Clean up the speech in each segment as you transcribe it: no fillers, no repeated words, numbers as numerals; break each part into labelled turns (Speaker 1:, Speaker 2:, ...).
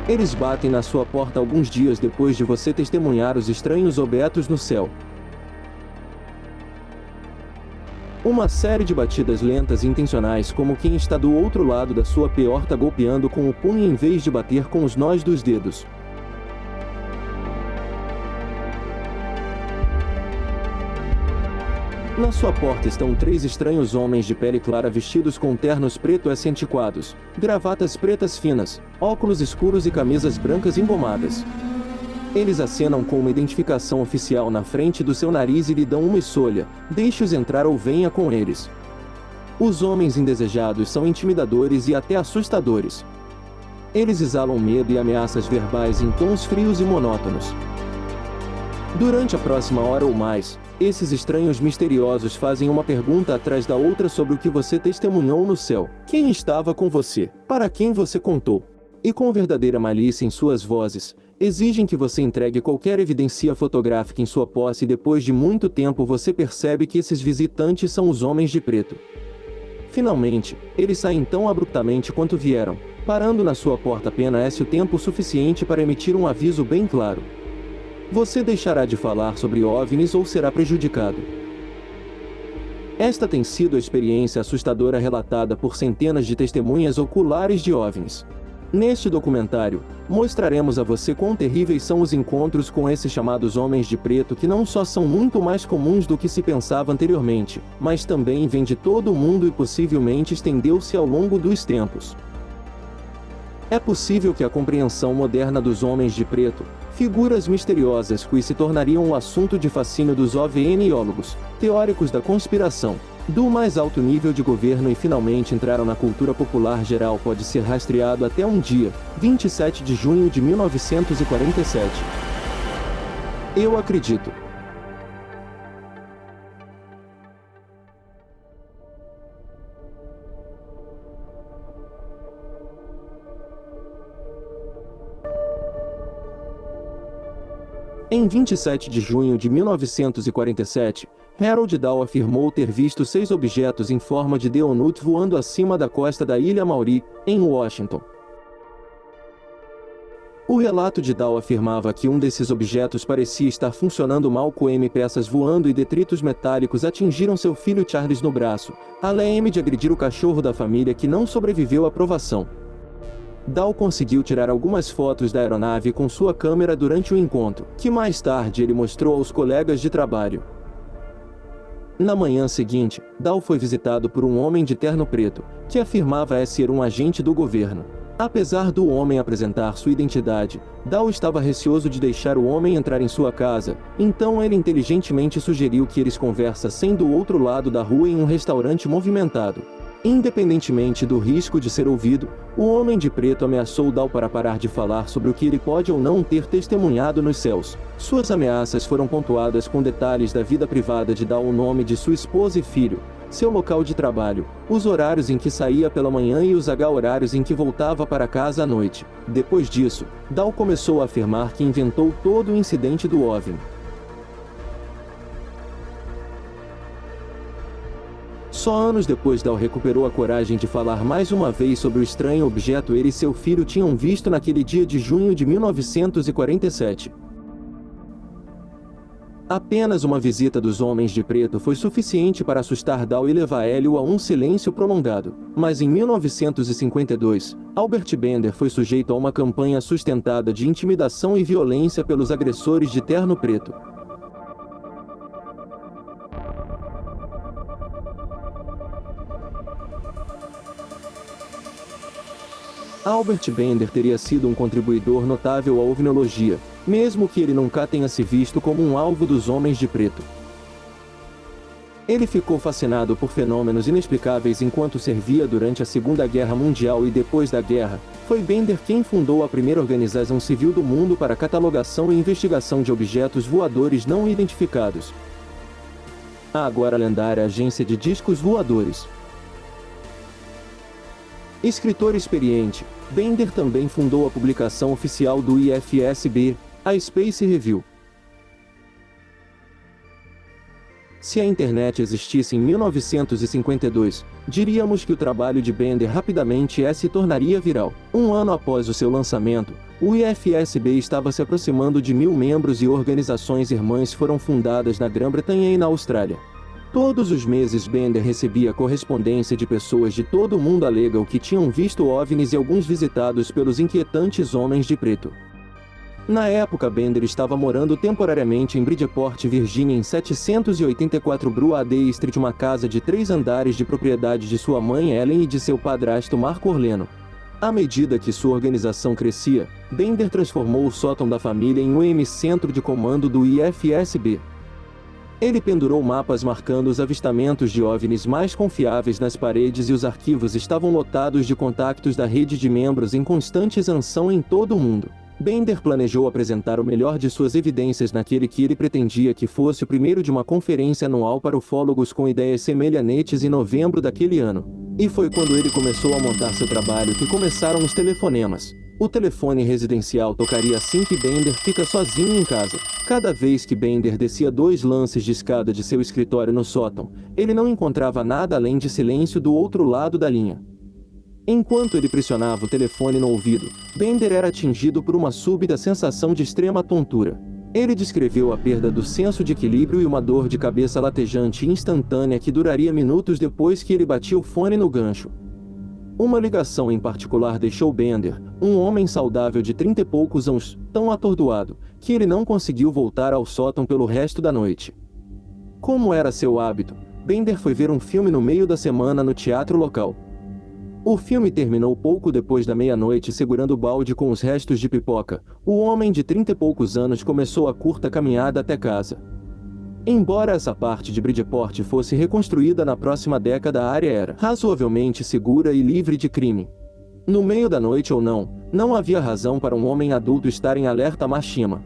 Speaker 1: Eles batem na sua porta alguns dias depois de você testemunhar os estranhos objetos no céu. Uma série de batidas lentas e intencionais, como quem está do outro lado da sua porta golpeando com o punho em vez de bater com os nós dos dedos. Na sua porta estão 3 estranhos homens de pele clara vestidos com ternos pretos antiquados, gravatas pretas finas, óculos escuros e camisas brancas engomadas. Eles acenam com uma identificação oficial na frente do seu nariz e lhe dão uma escolha: deixe-os entrar ou venha com eles. Os homens indesejados são intimidadores e até assustadores. Eles exalam medo e ameaças verbais em tons frios e monótonos. Durante a próxima hora ou mais, esses estranhos misteriosos fazem uma pergunta atrás da outra sobre o que você testemunhou no céu. Quem estava com você? Para quem você contou? E com verdadeira malícia em suas vozes, exigem que você entregue qualquer evidência fotográfica em sua posse e depois de muito tempo você percebe que esses visitantes são os homens de preto. Finalmente, eles saem tão abruptamente quanto vieram, parando na sua porta apenas o tempo suficiente para emitir um aviso bem claro. Você deixará de falar sobre OVNIs ou será prejudicado. Esta tem sido a experiência assustadora relatada por centenas de testemunhas oculares de OVNIs. Neste documentário, mostraremos a você quão terríveis são os encontros com esses chamados homens de preto que não só são muito mais comuns do que se pensava anteriormente, mas também vêm de todo o mundo e possivelmente estendeu-se ao longo dos tempos. É possível que a compreensão moderna dos homens de preto, figuras misteriosas que se tornariam o assunto de fascínio dos OVNiólogos, teóricos da conspiração, do mais alto nível de governo e finalmente entraram na cultura popular geral pode ser rastreado até um dia, 27 de junho de 1947. Eu acredito. Em 27 de junho de 1947, Harold Dahl afirmou ter visto 6 objetos em forma de Donut voando acima da costa da Ilha Maury, em Washington. O relato de Dahl afirmava que um desses objetos parecia estar funcionando mal com peças voando e detritos metálicos atingiram seu filho Charles no braço, além de agredir o cachorro da família que não sobreviveu à provação. Dahl conseguiu tirar algumas fotos da aeronave com sua câmera durante o encontro, que mais tarde ele mostrou aos colegas de trabalho. Na manhã seguinte, Dahl foi visitado por um homem de terno preto, que afirmava ser um agente do governo. Apesar do homem apresentar sua identidade, Dahl estava receoso de deixar o homem entrar em sua casa, então ele inteligentemente sugeriu que eles conversassem do outro lado da rua em um restaurante movimentado. Independentemente do risco de ser ouvido, o homem de preto ameaçou Dahl para parar de falar sobre o que ele pode ou não ter testemunhado nos céus. Suas ameaças foram pontuadas com detalhes da vida privada de Dahl, o nome de sua esposa e filho, seu local de trabalho, os horários em que saía pela manhã e os horários em que voltava para casa à noite. Depois disso, Dahl começou a afirmar que inventou todo o incidente do OVNI. Só anos depois Dahl recuperou a coragem de falar mais uma vez sobre o estranho objeto ele e seu filho tinham visto naquele dia de junho de 1947. Apenas uma visita dos homens de preto foi suficiente para assustar Dahl e levá-lo a um silêncio prolongado. Mas em 1952, Albert Bender foi sujeito a uma campanha sustentada de intimidação e violência pelos agressores de terno preto. Albert Bender teria sido um contribuidor notável à ovniologia, mesmo que ele nunca tenha se visto como um alvo dos homens de preto. Ele ficou fascinado por fenômenos inexplicáveis enquanto servia durante a Segunda Guerra Mundial e depois da guerra. Foi Bender quem fundou a primeira organização civil do mundo para catalogação e investigação de objetos voadores não identificados, a agora lendária Agência de Discos Voadores. Escritor experiente, Bender também fundou a publicação oficial do IFSB, a Space Review. Se a internet existisse em 1952, diríamos que o trabalho de Bender rapidamente se tornaria viral. Um ano após o seu lançamento, O IFSB estava se aproximando de 1.000 membros e organizações irmãs foram fundadas na Grã-Bretanha e na Austrália. Todos os meses Bender recebia correspondência de pessoas de todo o mundo alegam que tinham visto OVNIs e alguns visitados pelos inquietantes homens de preto. Na época Bender estava morando temporariamente em Bridgeport, Virgínia em 784 Broadway Street, uma casa de 3 andares de propriedade de sua mãe Ellen e de seu padrasto Marco Orleno. À medida que sua organização crescia, Bender transformou o sótão da família em um centro de comando do IFSB. Ele pendurou mapas marcando os avistamentos de OVNIs mais confiáveis nas paredes e os arquivos estavam lotados de contactos da rede de membros em constante expansão em todo o mundo. Bender planejou apresentar o melhor de suas evidências naquele que ele pretendia que fosse o primeiro de uma conferência anual para ufólogos com ideias semelhantes em novembro daquele ano. E foi quando ele começou a montar seu trabalho que começaram os telefonemas. O telefone residencial tocaria assim que Bender fica sozinho em casa. Cada vez que Bender descia 2 lances de escada de seu escritório no sótão, ele não encontrava nada além de silêncio do outro lado da linha. Enquanto ele pressionava o telefone no ouvido, Bender era atingido por uma súbita sensação de extrema tontura. Ele descreveu a perda do senso de equilíbrio e uma dor de cabeça latejante e instantânea que duraria minutos depois que ele batia o fone no gancho. Uma ligação em particular deixou Bender, um homem saudável de 30 e poucos anos, tão atordoado, que ele não conseguiu voltar ao sótão pelo resto da noite. Como era seu hábito, Bender foi ver um filme no meio da semana no teatro local. O filme terminou pouco depois da meia-noite segurando o balde com os restos de pipoca. O homem de 30 e poucos anos começou a curta caminhada até casa. Embora essa parte de Bridgeport fosse reconstruída na próxima década, a área era razoavelmente segura e livre de crime. No meio da noite ou não havia razão para um homem adulto estar em alerta Mashima.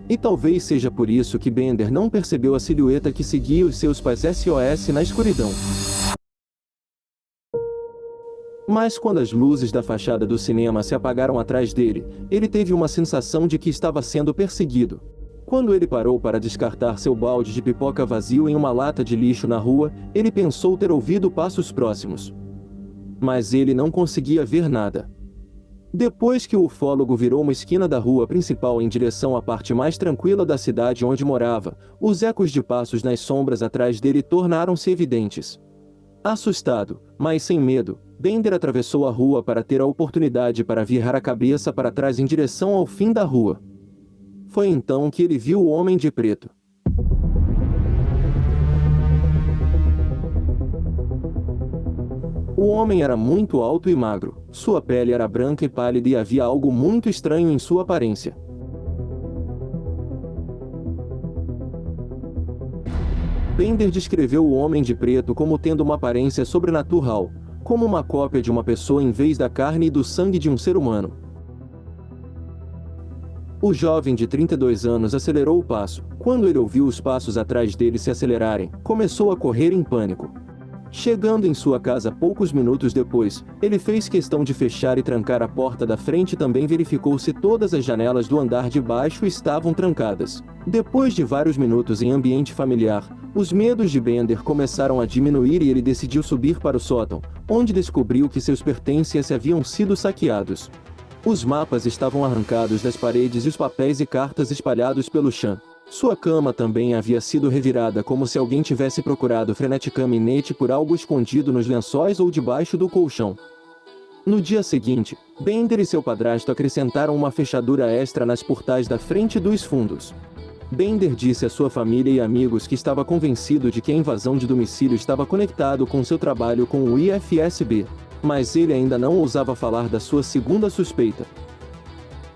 Speaker 1: E talvez seja por isso que Bender não percebeu a silhueta que seguia os seus pais SOS na escuridão. Mas quando as luzes da fachada do cinema se apagaram atrás dele, ele teve uma sensação de que estava sendo perseguido. Quando ele parou para descartar seu balde de pipoca vazio em uma lata de lixo na rua, ele pensou ter ouvido passos próximos. Mas ele não conseguia ver nada. Depois que o ufólogo virou uma esquina da rua principal em direção à parte mais tranquila da cidade onde morava, os ecos de passos nas sombras atrás dele tornaram-se evidentes. Assustado, mas sem medo, Bender atravessou a rua para ter a oportunidade para virar a cabeça para trás em direção ao fim da rua. Foi então que ele viu o homem de preto. O homem era muito alto e magro, sua pele era branca e pálida e havia algo muito estranho em sua aparência. Bender descreveu o homem de preto como tendo uma aparência sobrenatural, como uma cópia de uma pessoa em vez da carne e do sangue de um ser humano. O jovem de 32 anos acelerou o passo. Quando ele ouviu os passos atrás dele se acelerarem, começou a correr em pânico. Chegando em sua casa poucos minutos depois, ele fez questão de fechar e trancar a porta da frente e também verificou se todas as janelas do andar de baixo estavam trancadas. Depois de vários minutos em ambiente familiar, os medos de Bender começaram a diminuir e ele decidiu subir para o sótão, onde descobriu que seus pertences haviam sido saqueados. Os mapas estavam arrancados das paredes e os papéis e cartas espalhados pelo chão. Sua cama também havia sido revirada como se alguém tivesse procurado freneticamente por algo escondido nos lençóis ou debaixo do colchão. No dia seguinte, Bender e seu padrasto acrescentaram uma fechadura extra nas portais da frente e dos fundos. Bender disse à sua família e amigos que estava convencido de que a invasão de domicílio estava conectado com seu trabalho com o IFSB, mas ele ainda não ousava falar da sua segunda suspeita.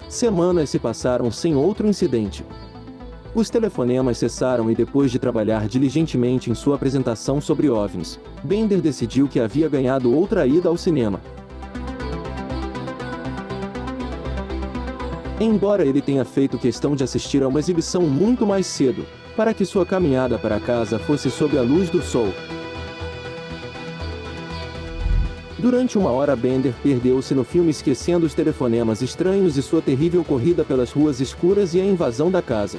Speaker 1: Semanas se passaram sem outro incidente. Os telefonemas cessaram e depois de trabalhar diligentemente em sua apresentação sobre OVNIs, Bender decidiu que havia ganhado outra ida ao cinema. Embora ele tenha feito questão de assistir a uma exibição muito mais cedo, para que sua caminhada para casa fosse sob a luz do sol. Durante uma hora Bender perdeu-se no filme esquecendo os telefonemas estranhos e sua terrível corrida pelas ruas escuras e a invasão da casa.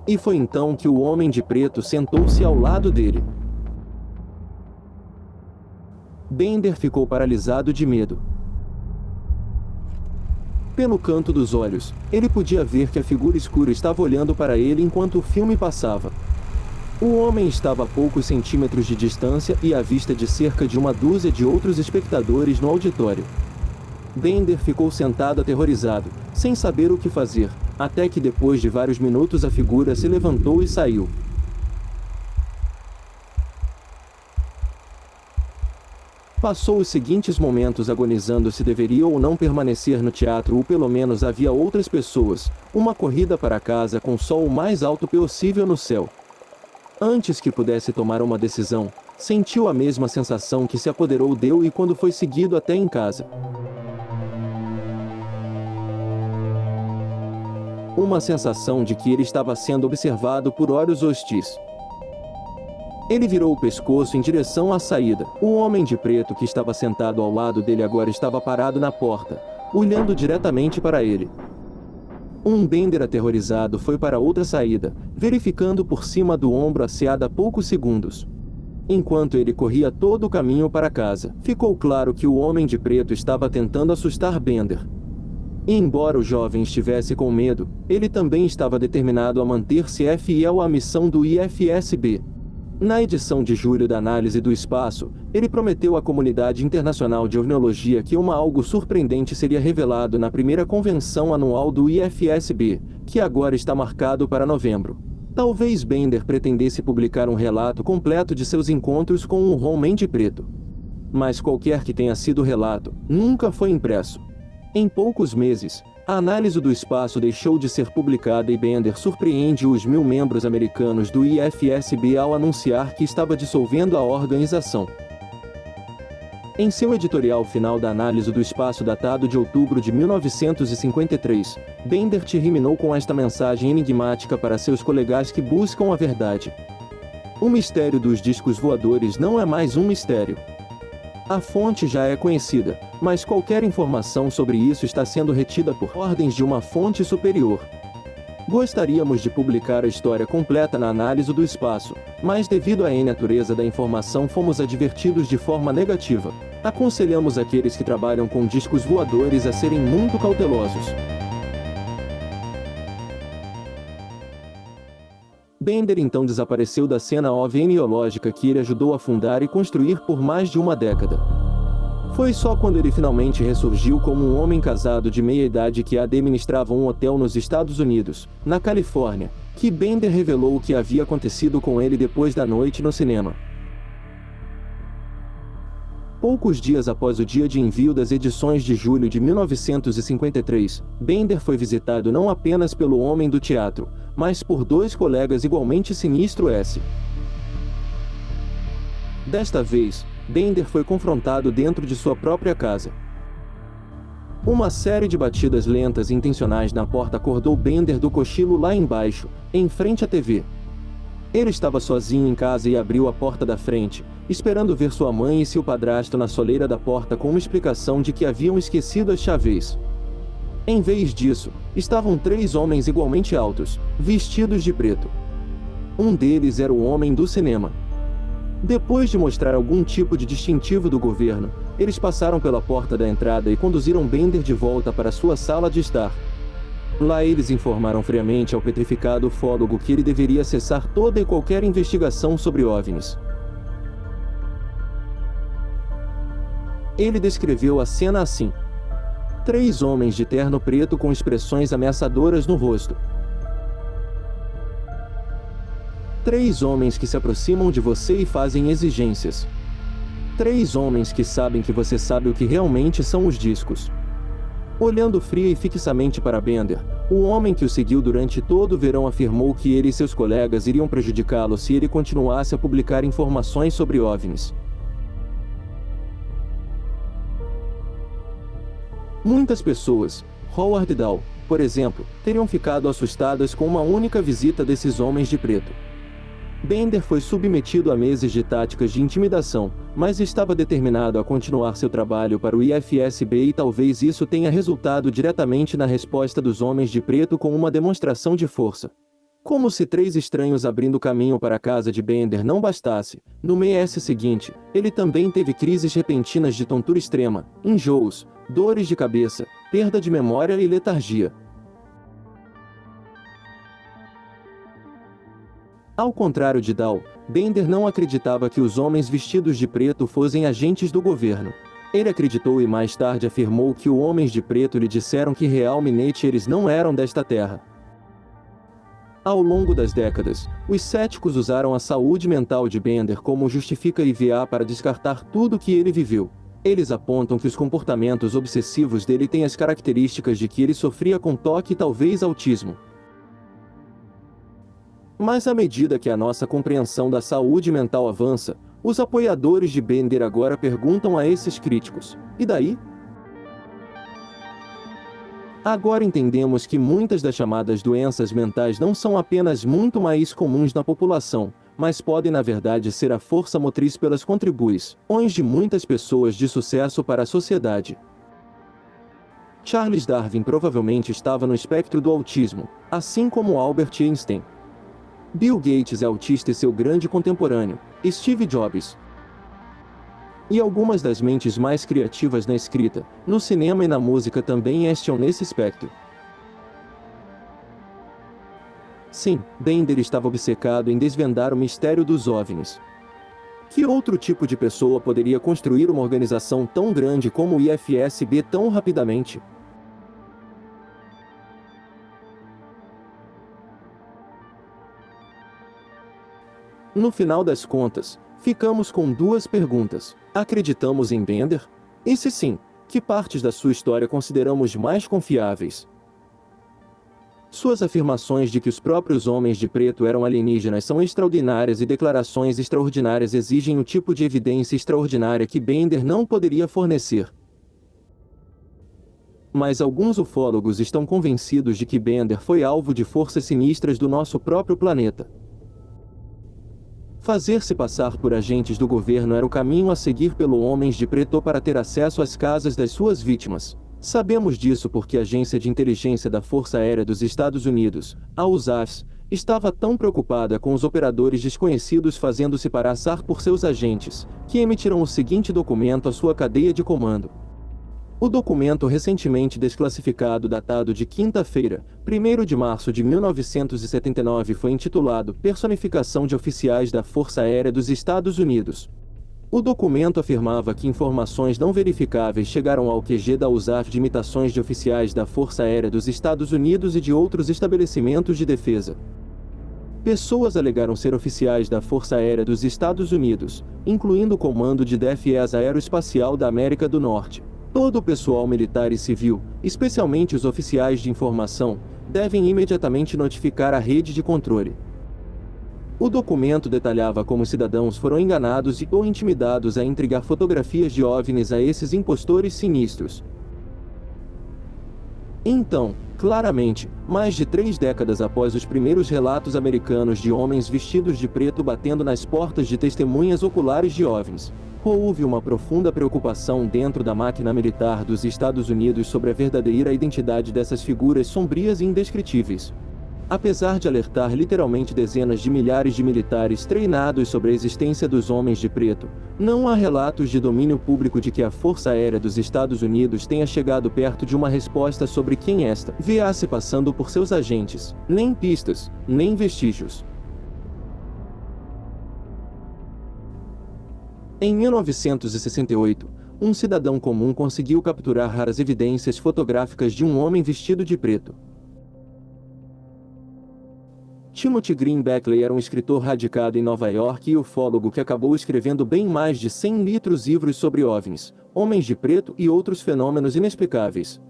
Speaker 1: E foi então que o homem de preto sentou-se ao lado dele. Bender ficou paralisado de medo. Pelo canto dos olhos, ele podia ver que a figura escura estava olhando para ele enquanto o filme passava. O homem estava a poucos centímetros de distância e à vista de cerca de uma dúzia de outros espectadores no auditório. Bender ficou sentado aterrorizado, sem saber o que fazer, até que depois de vários minutos a figura se levantou e saiu. Passou os seguintes momentos agonizando se deveria ou não permanecer no teatro ou pelo menos havia outras pessoas, uma corrida para casa com o sol o mais alto possível no céu. Antes que pudesse tomar uma decisão, sentiu a mesma sensação que se apoderou dele quando foi seguido até em casa. Uma sensação de que ele estava sendo observado por olhos hostis. Ele virou o pescoço em direção à saída. O homem de preto que estava sentado ao lado dele agora estava parado na porta, olhando diretamente para ele. Bender aterrorizado foi para outra saída, verificando por cima do ombro a Seada poucos segundos. Enquanto ele corria todo o caminho para casa, ficou claro que o homem de preto estava tentando assustar Bender. E embora o jovem estivesse com medo, ele também estava determinado a manter-se fiel à missão do IFSB. Na edição de julho da Análise do Espaço, ele prometeu à comunidade internacional de orniologia que algo surpreendente seria revelado na primeira convenção anual do IFSB, que agora está marcado para novembro. Talvez Bender pretendesse publicar um relato completo de seus encontros com o homem de preto. Mas qualquer que tenha sido o relato, nunca foi impresso. Em poucos meses, a Análise do Espaço deixou de ser publicada e Bender surpreende os 1000 membros americanos do IFSB ao anunciar que estava dissolvendo a organização. Em seu editorial final da Análise do Espaço datado de outubro de 1953, Bender terminou com esta mensagem enigmática para seus colegas que buscam a verdade. O mistério dos discos voadores não é mais um mistério. A fonte já é conhecida, mas qualquer informação sobre isso está sendo retida por ordens de uma fonte superior. Gostaríamos de publicar a história completa na Análise do Espaço, mas devido à natureza da informação fomos advertidos de forma negativa. Aconselhamos aqueles que trabalham com discos voadores a serem muito cautelosos. Bender então desapareceu da cena ovniológica que ele ajudou a fundar e construir por mais de uma década. Foi só quando ele finalmente ressurgiu como um homem casado de meia-idade que administrava um hotel nos Estados Unidos, na Califórnia, que Bender revelou o que havia acontecido com ele depois da noite no cinema. Poucos dias após o dia de envio das edições de julho de 1953, Bender foi visitado não apenas pelo homem do teatro, mas por dois colegas igualmente sinistros. Desta vez, Bender foi confrontado dentro de sua própria casa. Uma série de batidas lentas e intencionais na porta acordou Bender do cochilo lá embaixo, em frente à TV. Ele estava sozinho em casa e abriu a porta da frente, esperando ver sua mãe e seu padrasto na soleira da porta com uma explicação de que haviam esquecido as chaves. Em vez disso, estavam três homens igualmente altos, vestidos de preto. Um deles era o homem do cinema. Depois de mostrar algum tipo de distintivo do governo, eles passaram pela porta da entrada e conduziram Bender de volta para sua sala de estar. Lá eles informaram friamente ao petrificado ufólogo que ele deveria cessar toda e qualquer investigação sobre OVNIs. Ele descreveu a cena assim: três homens de terno preto com expressões ameaçadoras no rosto. Três homens que se aproximam de você e fazem exigências. Três homens que sabem que você sabe o que realmente são os discos. Olhando fria e fixamente para Bender, o homem que o seguiu durante todo o verão afirmou que ele e seus colegas iriam prejudicá-lo se ele continuasse a publicar informações sobre OVNIs. Muitas pessoas, Howard Dahl, por exemplo, teriam ficado assustadas com uma única visita desses homens de preto. Bender foi submetido a meses de táticas de intimidação, mas estava determinado a continuar seu trabalho para o IFSB e talvez isso tenha resultado diretamente na resposta dos homens de preto com uma demonstração de força. Como se 3 estranhos abrindo caminho para a casa de Bender não bastasse, no mês seguinte, ele também teve crises repentinas de tontura extrema, enjoos, dores de cabeça, perda de memória e letargia. Ao contrário de Dow, Bender não acreditava que os homens vestidos de preto fossem agentes do governo. Ele acreditou e mais tarde afirmou que os homens de preto lhe disseram que realmente eles não eram desta terra. Ao longo das décadas, os céticos usaram a saúde mental de Bender como justificativa para descartar tudo que ele viveu. Eles apontam que os comportamentos obsessivos dele têm as características de que ele sofria com toque e talvez autismo. Mas à medida que a nossa compreensão da saúde mental avança, os apoiadores de Bender agora perguntam a esses críticos: e daí? Agora entendemos que muitas das chamadas doenças mentais não são apenas muito mais comuns na população, mas podem na verdade ser a força motriz pelas contribuições de muitas pessoas de sucesso para a sociedade. Charles Darwin provavelmente estava no espectro do autismo, assim como Albert Einstein. Bill Gates é autista e seu grande contemporâneo, Steve Jobs. E algumas das mentes mais criativas na escrita, no cinema e na música também estão nesse espectro. Sim, Bender estava obcecado em desvendar o mistério dos OVNIs. Que outro tipo de pessoa poderia construir uma organização tão grande como o IFSB tão rapidamente? No final das contas, ficamos com 2 perguntas. Acreditamos em Bender? E se sim, que partes da sua história consideramos mais confiáveis? Suas afirmações de que os próprios homens de preto eram alienígenas são extraordinárias e declarações extraordinárias exigem o tipo de evidência extraordinária que Bender não poderia fornecer. Mas alguns ufólogos estão convencidos de que Bender foi alvo de forças sinistras do nosso próprio planeta. Fazer-se passar por agentes do governo era o caminho a seguir pelo homens de preto para ter acesso às casas das suas vítimas. Sabemos disso porque a Agência de Inteligência da Força Aérea dos Estados Unidos, a USAF, estava tão preocupada com os operadores desconhecidos fazendo-se passar por seus agentes, que emitiram o seguinte documento à sua cadeia de comando. O documento recentemente desclassificado datado de quinta-feira, 1º de março de 1979 foi intitulado Personificação de Oficiais da Força Aérea dos Estados Unidos. O documento afirmava que informações não verificáveis chegaram ao QG da USAF de imitações de oficiais da Força Aérea dos Estados Unidos e de outros estabelecimentos de defesa. Pessoas alegaram ser oficiais da Força Aérea dos Estados Unidos, incluindo o Comando de Defesa Aeroespacial da América do Norte. Todo o pessoal militar e civil, especialmente os oficiais de informação, devem imediatamente notificar a rede de controle. O documento detalhava como cidadãos foram enganados ou intimidados a entregar fotografias de OVNIs a esses impostores sinistros. Então, claramente, mais de 3 décadas após os primeiros relatos americanos de homens vestidos de preto batendo nas portas de testemunhas oculares de OVNIs, houve uma profunda preocupação dentro da máquina militar dos Estados Unidos sobre a verdadeira identidade dessas figuras sombrias e indescritíveis. Apesar de alertar literalmente dezenas de milhares de militares treinados sobre a existência dos homens de preto, não há relatos de domínio público de que a Força Aérea dos Estados Unidos tenha chegado perto de uma resposta sobre quem esta viesse passando por seus agentes, nem pistas, nem vestígios. Em 1968, um cidadão comum conseguiu capturar raras evidências fotográficas de um homem vestido de preto. Timothy Green Beckley era um escritor radicado em Nova York e ufólogo que acabou escrevendo bem mais de 100 livros sobre OVNIs, homens de preto e outros fenômenos inexplicáveis.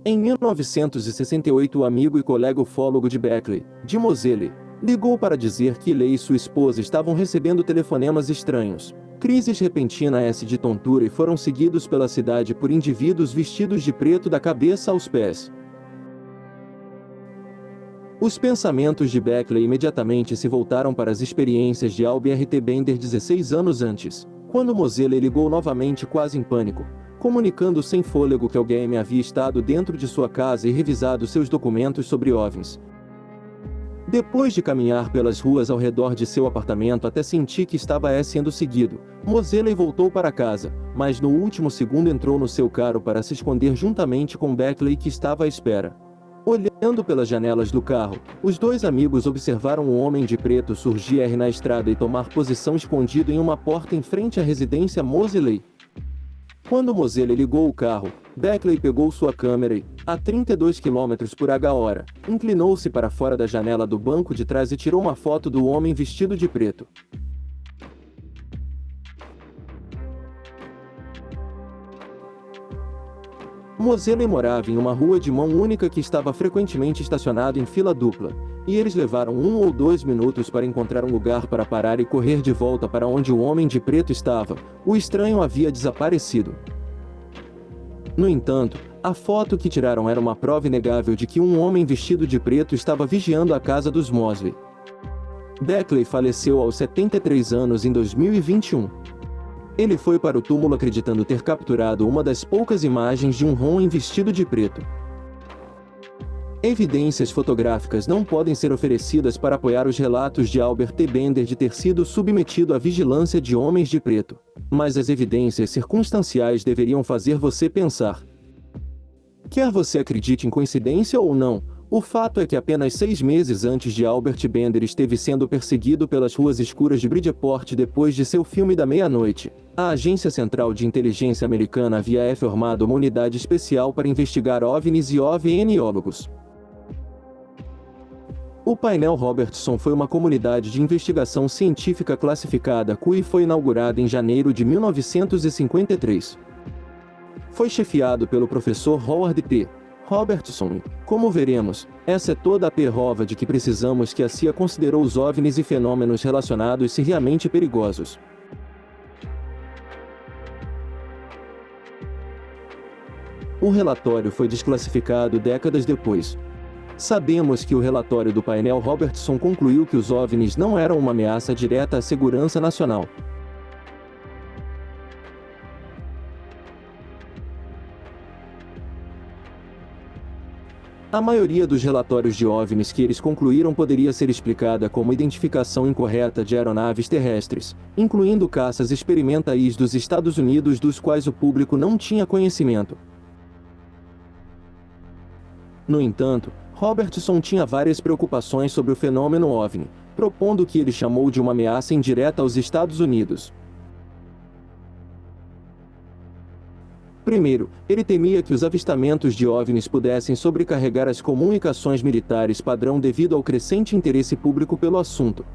Speaker 1: Em 1968, o amigo e colega ufólogo de Beckley, Jim Moseley, ligou para dizer que ele e sua esposa estavam recebendo telefonemas estranhos, crises repentinas de tontura e foram seguidos pela cidade por indivíduos vestidos de preto da cabeça aos pés. Os pensamentos de Beckley imediatamente se voltaram para as experiências de Albert T. Bender 16 anos antes, quando Moseley ligou novamente quase em pânico, comunicando sem fôlego que alguém havia estado dentro de sua casa e revisado seus documentos sobre OVNIs. Depois de caminhar pelas ruas ao redor de seu apartamento até sentir que estava sendo seguido, Moseley voltou para casa, mas no último segundo entrou no seu carro para se esconder juntamente com Beckley, que estava à espera. Olhando pelas janelas do carro, os dois amigos observaram um homem de preto surgir na estrada e tomar posição escondido em uma porta em frente à residência Moseley. Quando Moseley ligou o carro, Beckley pegou sua câmera e, a 32 km/h, inclinou-se para fora da janela do banco de trás e tirou uma foto do homem vestido de preto. Moseley morava em uma rua de mão única que estava frequentemente estacionado em fila dupla, e eles levaram 1 ou 2 minutos para encontrar um lugar para parar e correr de volta para onde o homem de preto estava. O estranho havia desaparecido. No entanto, a foto que tiraram era uma prova inegável de que um homem vestido de preto estava vigiando a casa dos Moseley. Beckley faleceu aos 73 anos em 2021. Ele foi para o túmulo acreditando ter capturado uma das poucas imagens de um homem vestido de preto. Evidências fotográficas não podem ser oferecidas para apoiar os relatos de Albert T. Bender de ter sido submetido à vigilância de homens de preto, mas as evidências circunstanciais deveriam fazer você pensar. Quer você acredite em coincidência ou não, o fato é que apenas 6 meses antes de Albert Bender esteve sendo perseguido pelas ruas escuras de Bridgeport depois de seu filme da meia-noite, a Agência Central de Inteligência Americana havia formado uma unidade especial para investigar OVNIs e OVNiólogos. O painel Robertson foi uma comunidade de investigação científica classificada que foi inaugurada em janeiro de 1953. Foi chefiado pelo professor Howard T. Robertson e, como veremos, essa é toda a prova de que precisamos que a CIA considerou os OVNIs e fenômenos relacionados seriamente perigosos. O relatório foi desclassificado décadas depois. Sabemos que o relatório do painel Robertson concluiu que os OVNIs não eram uma ameaça direta à segurança nacional. A maioria dos relatórios de OVNIs que eles concluíram poderia ser explicada como identificação incorreta de aeronaves terrestres, incluindo caças experimentais dos Estados Unidos dos quais o público não tinha conhecimento. No entanto, Robertson tinha várias preocupações sobre o fenômeno OVNI, propondo o que ele chamou de uma ameaça indireta aos Estados Unidos. Primeiro, ele temia que os avistamentos de OVNIs pudessem sobrecarregar as comunicações militares padrão devido ao crescente interesse público pelo assunto.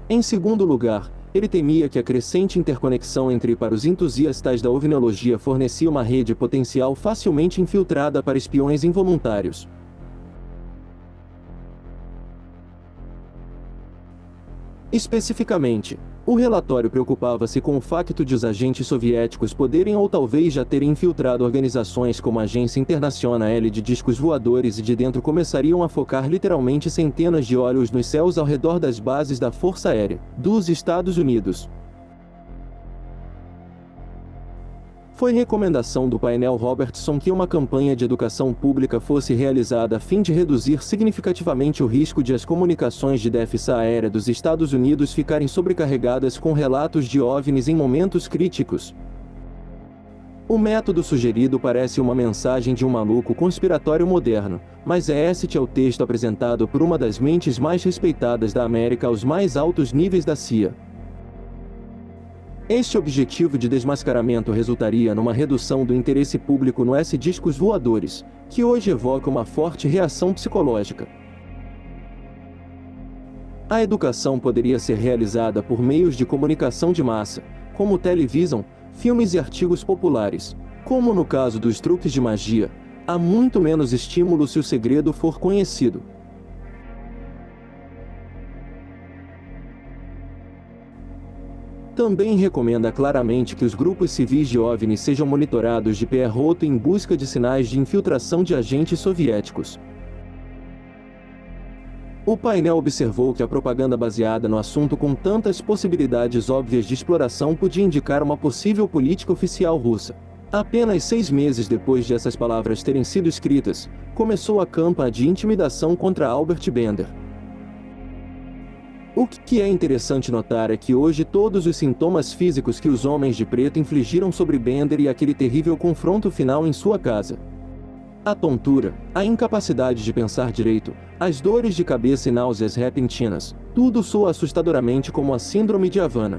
Speaker 1: Em segundo lugar, ele temia que a crescente interconexão para os entusiastas da ovniologia fornecia uma rede potencial facilmente infiltrada para espiões involuntários. Especificamente, o relatório preocupava-se com o facto de os agentes soviéticos poderem ou talvez já terem infiltrado organizações como a Agência Internacional de Discos Voadores e de dentro começariam a focar literalmente centenas de olhos nos céus ao redor das bases da Força Aérea dos Estados Unidos. Foi recomendação do painel Robertson que uma campanha de educação pública fosse realizada a fim de reduzir significativamente o risco de as comunicações de defesa aérea dos Estados Unidos ficarem sobrecarregadas com relatos de OVNIs em momentos críticos. O método sugerido parece uma mensagem de um maluco conspiratório moderno, mas este é o texto apresentado por uma das mentes mais respeitadas da América aos mais altos níveis da CIA. Este objetivo de desmascaramento resultaria numa redução do interesse público no discos voadores, que hoje evoca uma forte reação psicológica. A educação poderia ser realizada por meios de comunicação de massa, como televisão, filmes e artigos populares. Como no caso dos truques de magia, há muito menos estímulo se o segredo for conhecido. Também recomenda claramente que os grupos civis de OVNI sejam monitorados de pé roto em busca de sinais de infiltração de agentes soviéticos. O painel observou que a propaganda baseada no assunto com tantas possibilidades óbvias de exploração podia indicar uma possível política oficial russa. Apenas 6 meses depois de essas palavras terem sido escritas, começou a campanha de intimidação contra Albert Bender. O que é interessante notar é que hoje todos os sintomas físicos que os homens de preto infligiram sobre Bender e aquele terrível confronto final em sua casa, a tontura, a incapacidade de pensar direito, as dores de cabeça e náuseas repentinas, tudo soa assustadoramente como a Síndrome de Havana.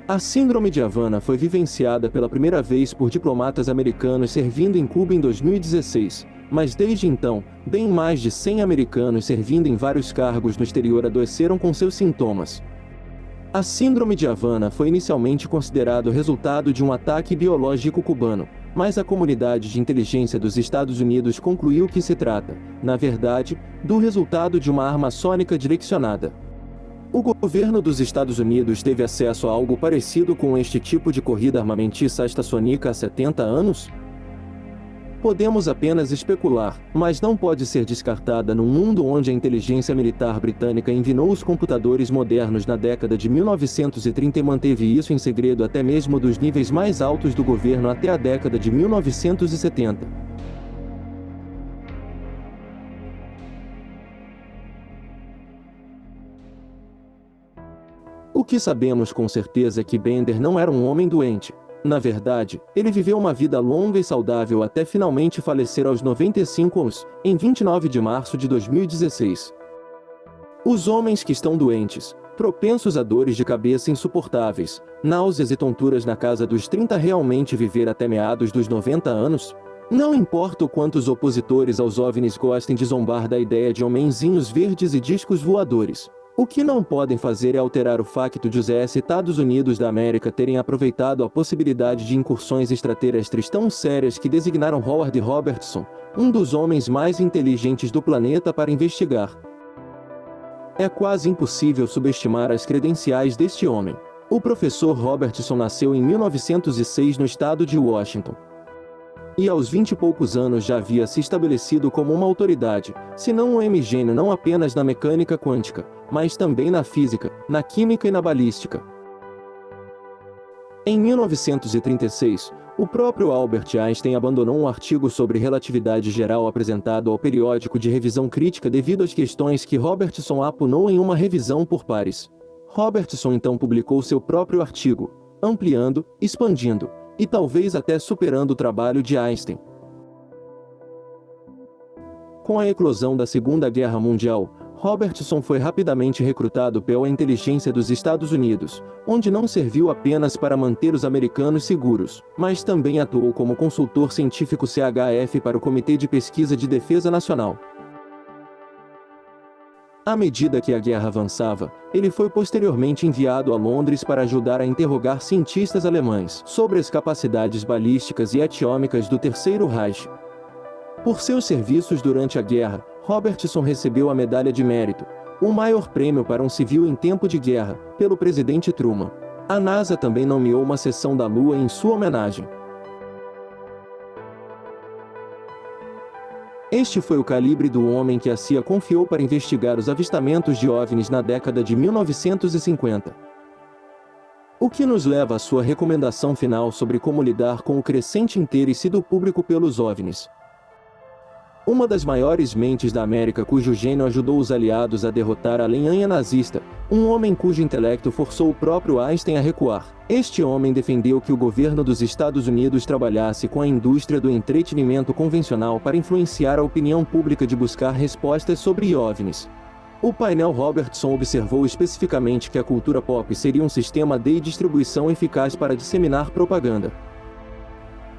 Speaker 1: A Síndrome de Havana foi vivenciada pela primeira vez por diplomatas americanos servindo em Cuba em 2016, mas desde então, bem mais de 100 americanos servindo em vários cargos no exterior adoeceram com seus sintomas. A Síndrome de Havana foi inicialmente considerado resultado de um ataque biológico cubano, mas a comunidade de inteligência dos Estados Unidos concluiu que se trata, na verdade, do resultado de uma arma sônica direcionada. O governo dos Estados Unidos teve acesso a algo parecido com este tipo de corrida armamentista sônica há 70 anos? Podemos apenas especular, mas não pode ser descartada num mundo onde a inteligência militar britânica enviou os computadores modernos na década de 1930 e manteve isso em segredo até mesmo dos níveis mais altos do governo até a década de 1970. O que sabemos com certeza é que Bender não era um homem doente. Na verdade, ele viveu uma vida longa e saudável até finalmente falecer aos 95 anos, em 29 de março de 2016. Os homens que estão doentes, propensos a dores de cabeça insuportáveis, náuseas e tonturas na casa dos 30 realmente viver até meados dos 90 anos? Não importa o quanto os opositores aos OVNIs gostem de zombar da ideia de homenzinhos verdes e discos voadores. O que não podem fazer é alterar o facto de os Estados Unidos da América terem aproveitado a possibilidade de incursões extraterrestres tão sérias que designaram Howard Robertson, um dos homens mais inteligentes do planeta, para investigar. É quase impossível subestimar as credenciais deste homem. O professor Robertson nasceu em 1906 no estado de Washington. E aos 20 e poucos anos já havia se estabelecido como uma autoridade, se não um gênio não apenas na mecânica quântica, mas também na física, na química e na balística. Em 1936, o próprio Albert Einstein abandonou um artigo sobre relatividade geral apresentado ao periódico de revisão crítica devido às questões que Robertson apunou em uma revisão por pares. Robertson então publicou seu próprio artigo, ampliando, expandindo, e talvez até superando o trabalho de Einstein. Com a eclosão da Segunda Guerra Mundial, Robertson foi rapidamente recrutado pela inteligência dos Estados Unidos, onde não serviu apenas para manter os americanos seguros, mas também atuou como consultor científico CHF para o Comitê de Pesquisa de Defesa Nacional. À medida que a guerra avançava, ele foi posteriormente enviado a Londres para ajudar a interrogar cientistas alemães sobre as capacidades balísticas e atômicas do Terceiro Reich. Por seus serviços durante a guerra, Robertson recebeu a Medalha de Mérito, o maior prêmio para um civil em tempo de guerra, pelo presidente Truman. A NASA também nomeou uma seção da Lua em sua homenagem. Este foi o calibre do homem que a CIA confiou para investigar os avistamentos de OVNIs na década de 1950. O que nos leva à sua recomendação final sobre como lidar com o crescente interesse do público pelos OVNIs. Uma das maiores mentes da América cujo gênio ajudou os aliados a derrotar a Alemanha nazista, um homem cujo intelecto forçou o próprio Einstein a recuar. Este homem defendeu que o governo dos Estados Unidos trabalhasse com a indústria do entretenimento convencional para influenciar a opinião pública de buscar respostas sobre OVNIs. O painel Robertson observou especificamente que a cultura pop seria um sistema de distribuição eficaz para disseminar propaganda.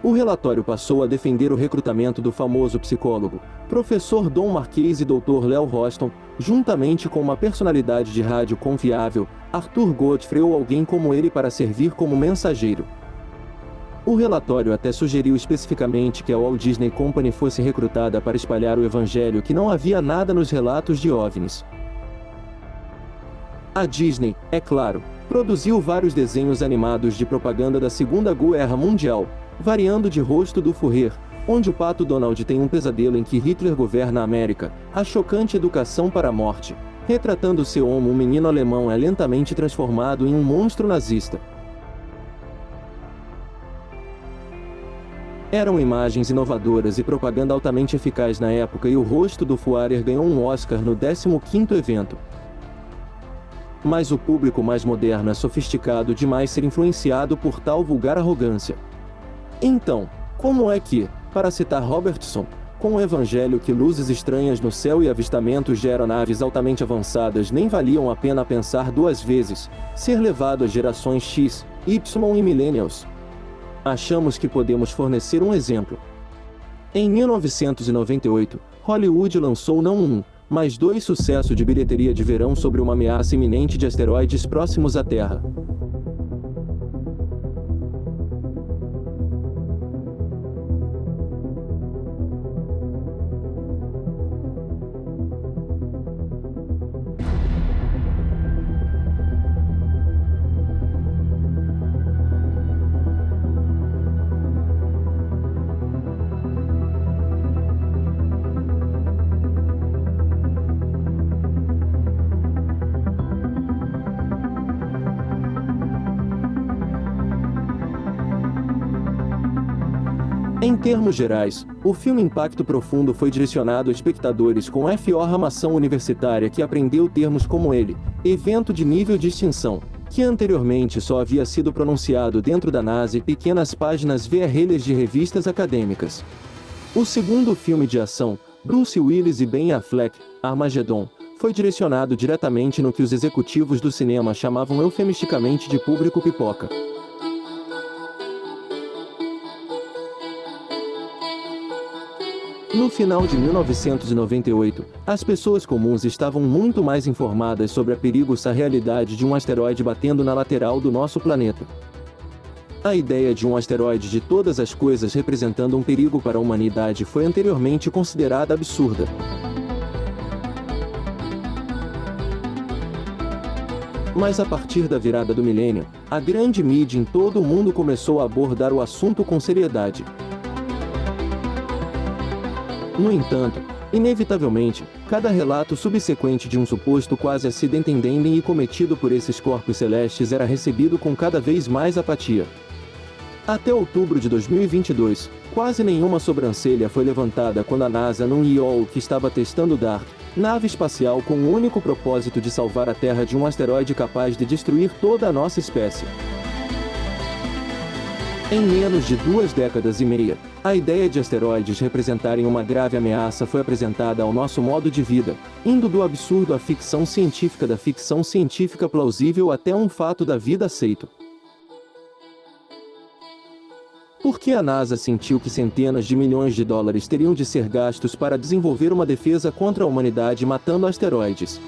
Speaker 1: O relatório passou a defender o recrutamento do famoso psicólogo, professor Don Marquez e Dr. Léo Roston, juntamente com uma personalidade de rádio confiável, Arthur Godfrey ou alguém como ele para servir como mensageiro. O relatório até sugeriu especificamente que a Walt Disney Company fosse recrutada para espalhar o evangelho que não havia nada nos relatos de OVNIs. A Disney, é claro, produziu vários desenhos animados de propaganda da Segunda Guerra Mundial, variando de rosto do Führer, onde o pato Donald tem um pesadelo em que Hitler governa a América, a chocante educação para a morte, retratando seu homo, um menino alemão é lentamente transformado em um monstro nazista. Eram imagens inovadoras e propaganda altamente eficaz na época, e o rosto do Fuarer ganhou um Oscar no 15º evento. Mas o público mais moderno é sofisticado demais ser influenciado por tal vulgar arrogância. Então, como é que, para citar Robertson, com o evangelho que luzes estranhas no céu e avistamentos de aeronaves altamente avançadas nem valiam a pena pensar duas vezes, ser levado às gerações X, Y e Millennials? Achamos que podemos fornecer um exemplo. Em 1998, Hollywood lançou não um, mas 2 sucessos de bilheteria de verão sobre uma ameaça iminente de asteroides próximos à Terra. Em termos gerais, o filme Impacto Profundo foi direcionado a espectadores com formação universitária que aprendeu termos como ele, evento de nível de extinção, que anteriormente só havia sido pronunciado dentro da NASA e pequenas páginas vermelhas de revistas acadêmicas. O segundo filme de ação, Bruce Willis e Ben Affleck, Armageddon, foi direcionado diretamente no que os executivos do cinema chamavam eufemisticamente de público pipoca. No final de 1998, as pessoas comuns estavam muito mais informadas sobre a perigosa realidade de um asteroide batendo na lateral do nosso planeta. A ideia de um asteroide de todas as coisas representando um perigo para a humanidade foi anteriormente considerada absurda. Mas a partir da virada do milênio, a grande mídia em todo o mundo começou a abordar o assunto com seriedade. No entanto, inevitavelmente, cada relato subsequente de um suposto quase acidente indemne e cometido por esses corpos celestes era recebido com cada vez mais apatia. Até outubro de 2022, quase nenhuma sobrancelha foi levantada quando a NASA anunciou que estava testando DART, nave espacial com o único propósito de salvar a Terra de um asteroide capaz de destruir toda a nossa espécie. Em menos de 2 décadas e meia, a ideia de asteroides representarem uma grave ameaça foi apresentada ao nosso modo de vida, indo do absurdo à ficção científica, da ficção científica plausível até um fato da vida aceito. Por que a NASA sentiu que centenas de milhões de dólares teriam de ser gastos para desenvolver uma defesa contra a humanidade matando asteroides?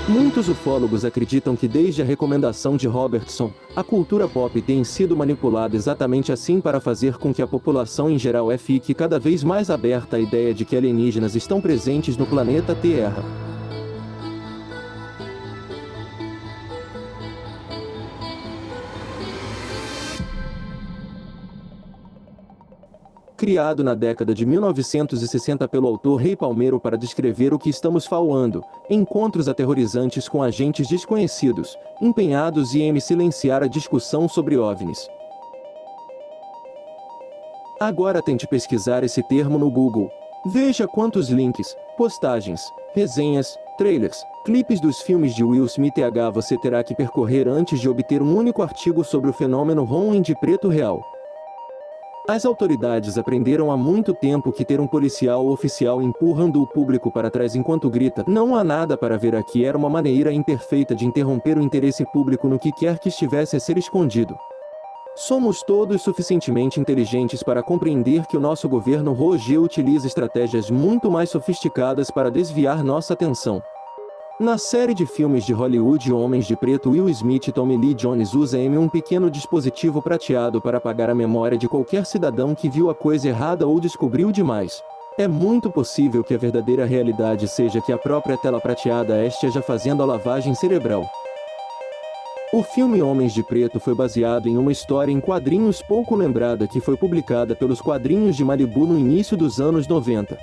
Speaker 1: Muitos ufólogos acreditam que desde a recomendação de Robertson, a cultura pop tem sido manipulada exatamente assim para fazer com que a população em geral fique cada vez mais aberta à ideia de que alienígenas estão presentes no planeta Terra. Criado na década de 1960 pelo autor Ray Palmero para descrever o que estamos falando, encontros aterrorizantes com agentes desconhecidos, empenhados em silenciar a discussão sobre OVNIs. Agora tente pesquisar esse termo no Google. Veja quantos links, postagens, resenhas, trailers, clipes dos filmes de Will Smith você terá que percorrer antes de obter um único artigo sobre o fenômeno OVNI de preto real. As autoridades aprenderam há muito tempo que ter um policial ou oficial empurrando o público para trás enquanto grita "não há nada para ver aqui" era uma maneira imperfeita de interromper o interesse público no que quer que estivesse a ser escondido. Somos todos suficientemente inteligentes para compreender que o nosso governo Roger utiliza estratégias muito mais sofisticadas para desviar nossa atenção. Na série de filmes de Hollywood Homens de Preto, Will Smith e Tommy Lee Jones usa um pequeno dispositivo prateado para apagar a memória de qualquer cidadão que viu a coisa errada ou descobriu demais. É muito possível que a verdadeira realidade seja que a própria tela prateada esteja fazendo a lavagem cerebral. O filme Homens de Preto foi baseado em uma história em quadrinhos pouco lembrada que foi publicada pelos Quadrinhos de Malibu no início dos anos 90.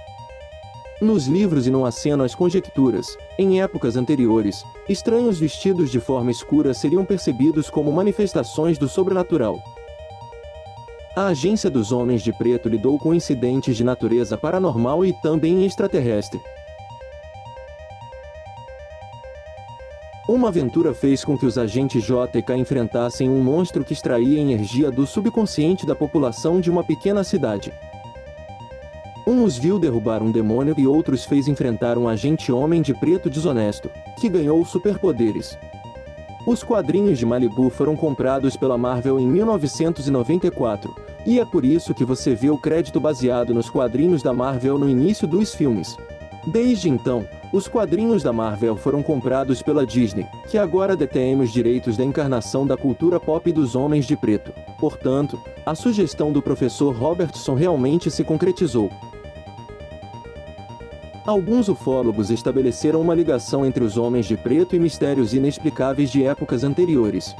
Speaker 1: Nos livros e no aceno às conjecturas, em épocas anteriores, estranhos vestidos de forma escura seriam percebidos como manifestações do sobrenatural. A Agência dos Homens de Preto lidou com incidentes de natureza paranormal e também extraterrestre. Uma aventura fez com que os agentes JK enfrentassem um monstro que extraía energia do subconsciente da população de uma pequena cidade. Um os viu derrubar um demônio e outros fez enfrentar um agente homem de preto desonesto, que ganhou superpoderes. Os quadrinhos de Malibu foram comprados pela Marvel em 1994, e é por isso que você vê o crédito baseado nos quadrinhos da Marvel no início dos filmes. Desde então, os quadrinhos da Marvel foram comprados pela Disney, que agora detém os direitos da encarnação da cultura pop dos homens de preto. Portanto, a sugestão do professor Robertson realmente se concretizou. Alguns ufólogos estabeleceram uma ligação entre os homens de preto e mistérios inexplicáveis de épocas anteriores.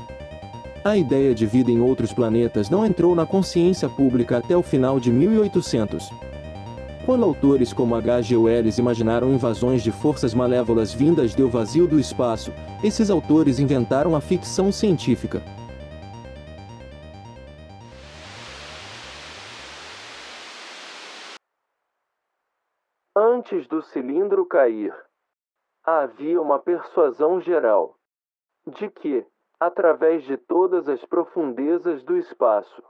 Speaker 1: A ideia de vida em outros planetas não entrou na consciência pública até o final de 1800. Quando autores como H.G. Wells imaginaram invasões de forças malévolas vindas do vazio do espaço, esses autores inventaram a ficção científica. Antes do cilindro cair, havia uma persuasão geral de que, através de todas as profundezas do espaço,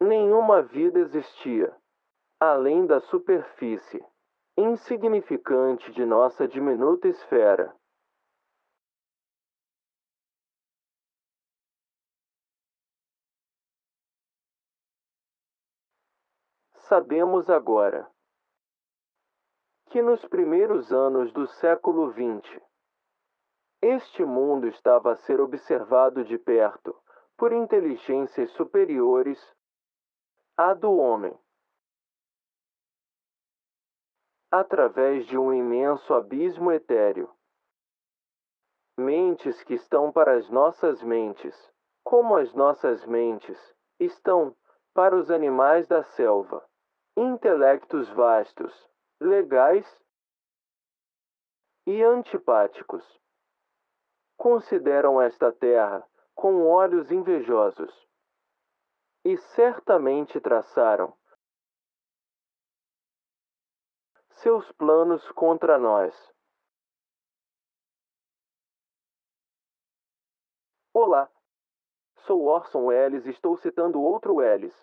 Speaker 1: nenhuma vida existia, além da superfície insignificante de nossa diminuta esfera. Sabemos agora que nos primeiros anos do século XX, este mundo estava a ser observado de perto por inteligências superiores à do homem, através de um imenso abismo etéreo. Mentes que estão para as nossas mentes, como as nossas mentes estão para os animais da selva. Intelectos vastos, legais e antipáticos. Consideram esta terra com olhos invejosos. E certamente traçaram seus planos contra nós. Olá, sou Orson Welles e estou citando outro Welles.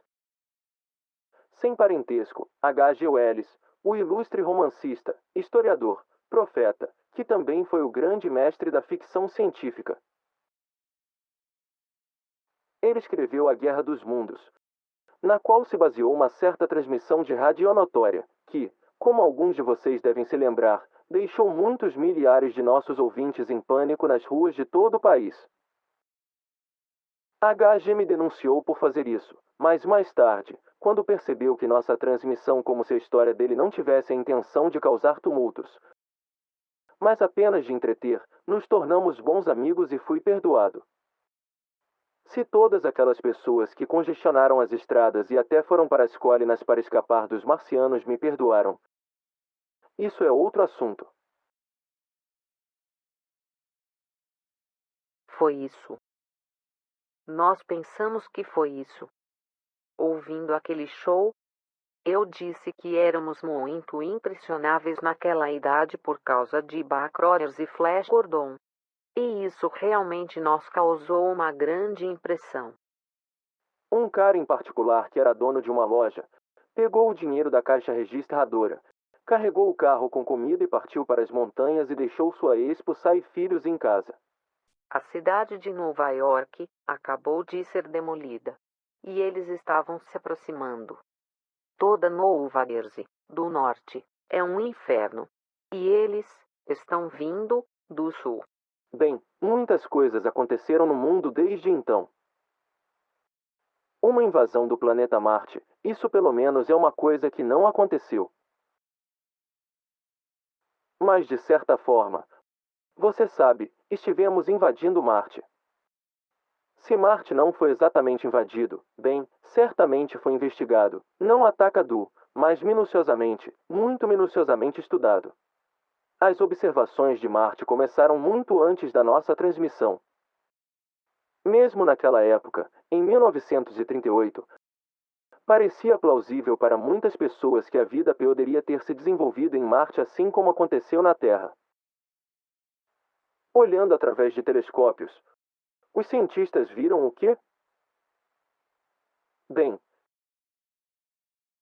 Speaker 1: Sem parentesco, H.G. Wells, o ilustre romancista, historiador, profeta, que também foi o grande mestre da ficção científica. Ele escreveu A Guerra dos Mundos, na qual se baseou uma certa transmissão de radionotória, que, como alguns de vocês devem se lembrar, deixou muitos milhares de nossos ouvintes em pânico nas ruas de todo o país. H.G. me denunciou por fazer isso, mas mais tarde, quando percebeu que nossa transmissão como se a história dele não tivesse a intenção de causar tumultos, mas apenas de entreter, nos tornamos bons amigos e fui perdoado. Se todas aquelas pessoas que congestionaram as estradas e até foram para as colinas para escapar dos marcianos me perdoaram, isso é outro assunto.
Speaker 2: Foi isso. Nós pensamos que foi isso. Ouvindo aquele show, eu disse que éramos muito impressionáveis naquela idade por causa de Buck Rogers e Flash Gordon. E isso realmente nos causou uma grande impressão.
Speaker 1: Um cara em particular que era dono de uma loja, pegou o dinheiro da caixa registradora, carregou o carro com comida e partiu para as montanhas e deixou sua esposa e filhos em casa.
Speaker 2: A cidade de Nova York acabou de ser demolida, e eles estavam se aproximando. Toda Nova Jersey, do norte, é um inferno, e eles estão vindo do sul.
Speaker 1: Bem, muitas coisas aconteceram no mundo desde então. Uma invasão do planeta Marte, isso pelo menos é uma coisa que não aconteceu. Mas de certa forma, você sabe, estivemos invadindo Marte. Se Marte não foi exatamente invadido, bem, certamente foi investigado. Não ataca do, mas minuciosamente, muito minuciosamente estudado. As observações de Marte começaram muito antes da nossa transmissão. Mesmo naquela época, em 1938, parecia plausível para muitas pessoas que a vida poderia ter se desenvolvido em Marte assim como aconteceu na Terra. Olhando através de telescópios, os cientistas viram o quê? Bem,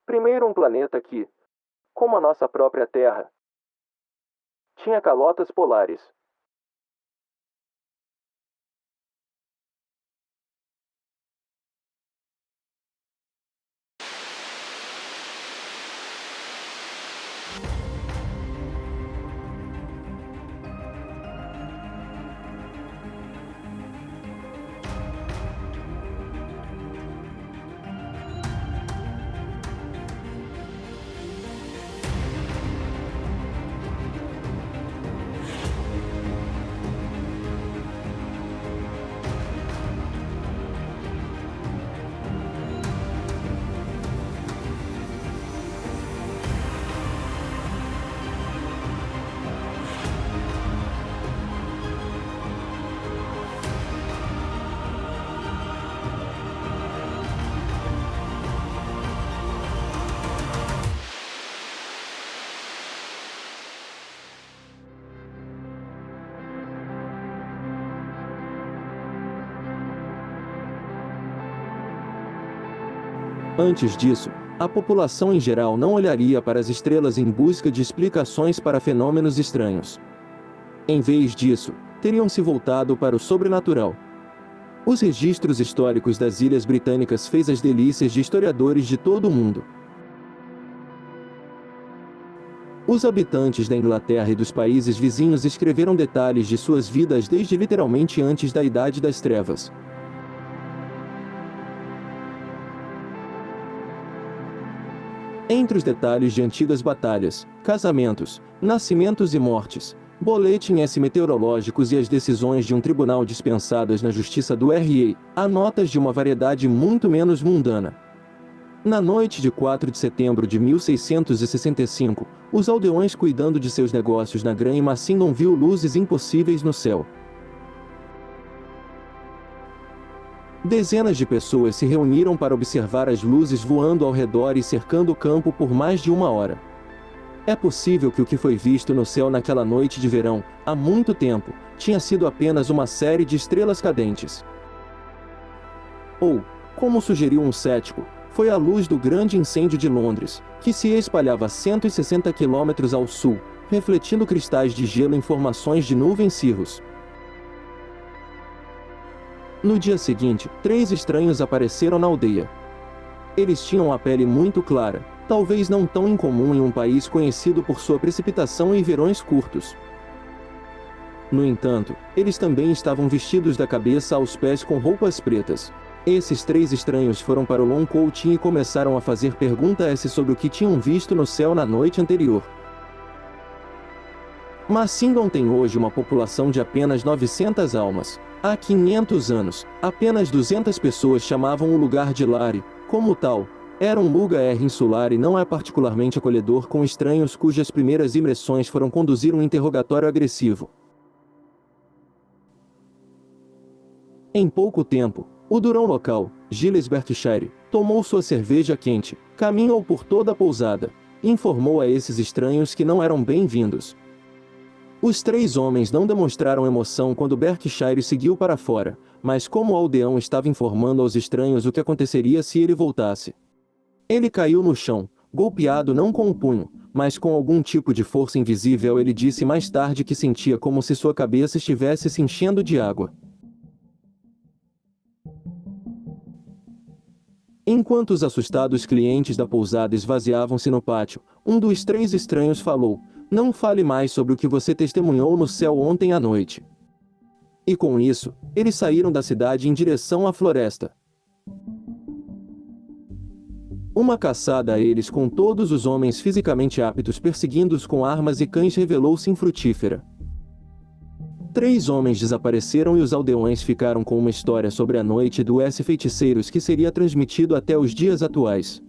Speaker 1: primeiro um planeta que, como a nossa própria Terra, tinha calotas polares. Antes disso, a população em geral não olharia para as estrelas em busca de explicações para fenômenos estranhos. Em vez disso, teriam se voltado para o sobrenatural. Os registros históricos das Ilhas Britânicas fez as delícias de historiadores de todo o mundo. Os habitantes da Inglaterra e dos países vizinhos escreveram detalhes de suas vidas desde literalmente antes da Idade das Trevas. Entre os detalhes de antigas batalhas, casamentos, nascimentos e mortes, boletins meteorológicos e as decisões de um tribunal dispensadas na justiça do RA, há notas de uma variedade muito menos mundana. Na noite de 4 de setembro de 1665, os aldeões cuidando de seus negócios na Gran Macindon viu luzes impossíveis no céu. Dezenas de pessoas se reuniram para observar as luzes voando ao redor e cercando o campo por mais de uma hora. É possível que o que foi visto no céu naquela noite de verão, há muito tempo, tinha sido apenas uma série de estrelas cadentes. Ou, como sugeriu um cético, foi a luz do grande incêndio de Londres, que se espalhava a 160 quilômetros ao sul, refletindo cristais de gelo em formações de nuvens cirrus. No dia seguinte, 3 estranhos apareceram na aldeia. Eles tinham a pele muito clara, talvez não tão incomum em um país conhecido por sua precipitação e verões curtos. No entanto, eles também estavam vestidos da cabeça aos pés com roupas pretas. Esses 3 estranhos foram para o Long Coaching e começaram a fazer perguntas sobre o que tinham visto no céu na noite anterior. Macindon tem hoje uma população de apenas 900 almas. Há 500 anos, apenas 200 pessoas chamavam o lugar de Lari, como tal. Era um lugar insular e não é particularmente acolhedor com estranhos cujas primeiras impressões foram conduzir um interrogatório agressivo. Em pouco tempo, o durão local, Giles Berkshire, tomou sua cerveja quente, caminhou por toda a pousada, e informou a esses estranhos que não eram bem-vindos. Os 3 homens não demonstraram emoção quando Berkshire seguiu para fora, mas como o aldeão estava informando aos estranhos o que aconteceria se ele voltasse. Ele caiu no chão, golpeado não com o punho, mas com algum tipo de força invisível. Ele disse mais tarde que sentia como se sua cabeça estivesse se enchendo de água. Enquanto os assustados clientes da pousada esvaziavam-se no pátio, um dos 3 estranhos falou: "Não fale mais sobre o que você testemunhou no céu ontem à noite." E com isso, eles saíram da cidade em direção à floresta. Uma caçada a eles com todos os homens fisicamente aptos perseguindo-os com armas e cães revelou-se infrutífera. 3 homens desapareceram e os aldeões ficaram com uma história sobre a noite dos feiticeiros que seria transmitido até os dias atuais.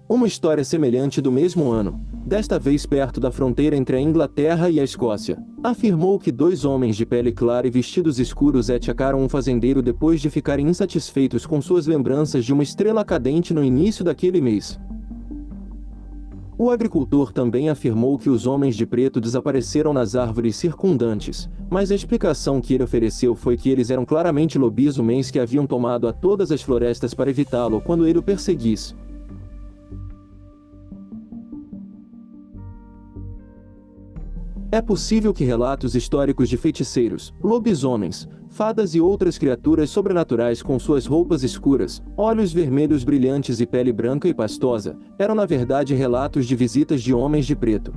Speaker 1: Uma história semelhante do mesmo ano, desta vez perto da fronteira entre a Inglaterra e a Escócia, afirmou que dois homens de pele clara e vestidos escuros atacaram um fazendeiro depois de ficarem insatisfeitos com suas lembranças de uma estrela cadente no início daquele mês. O agricultor também afirmou que os homens de preto desapareceram nas árvores circundantes, mas a explicação que ele ofereceu foi que eles eram claramente lobisomens que haviam tomado a todas as florestas para evitá-lo quando ele o perseguisse. É possível que relatos históricos de feiticeiros, lobisomens, fadas e outras criaturas sobrenaturais com suas roupas escuras, olhos vermelhos brilhantes e pele branca e pastosa, eram na verdade relatos de visitas de homens de preto.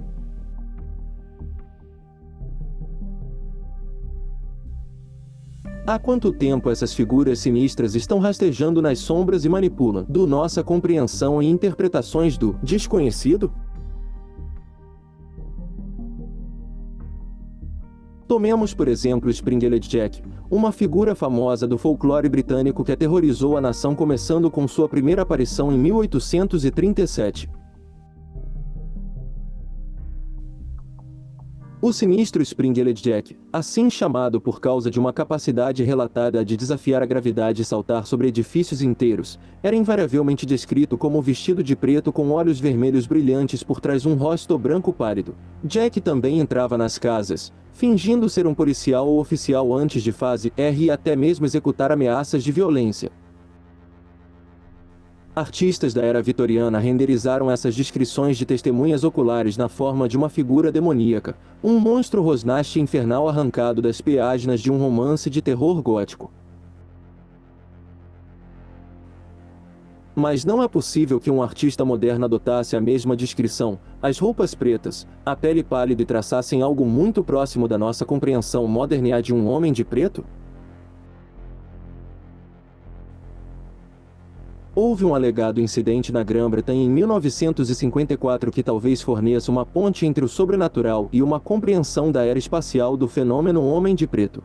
Speaker 1: Há quanto tempo essas figuras sinistras estão rastejando nas sombras e manipulam nossa compreensão e interpretações do desconhecido? Tomemos por exemplo Springfield Jack, uma figura famosa do folclore britânico que aterrorizou a nação começando com sua primeira aparição em 1837. O sinistro Springfield Jack, assim chamado por causa de uma capacidade relatada de desafiar a gravidade e saltar sobre edifícios inteiros, era invariavelmente descrito como vestido de preto com olhos vermelhos brilhantes por trás de um rosto branco pálido. Jack também entrava nas casas, fingindo ser um policial ou oficial antes de fazer e até mesmo executar ameaças de violência. Artistas da era vitoriana renderizaram essas descrições de testemunhas oculares na forma de uma figura demoníaca, um monstro rosnache infernal arrancado das páginas de um romance de terror gótico. Mas não é possível que um artista moderno adotasse a mesma descrição, as roupas pretas, a pele pálida e traçassem algo muito próximo da nossa compreensão moderna de um homem de preto? Houve um alegado incidente na Grã-Bretanha em 1954 que talvez forneça uma ponte entre o sobrenatural e uma compreensão da era espacial do fenômeno Homem de Preto.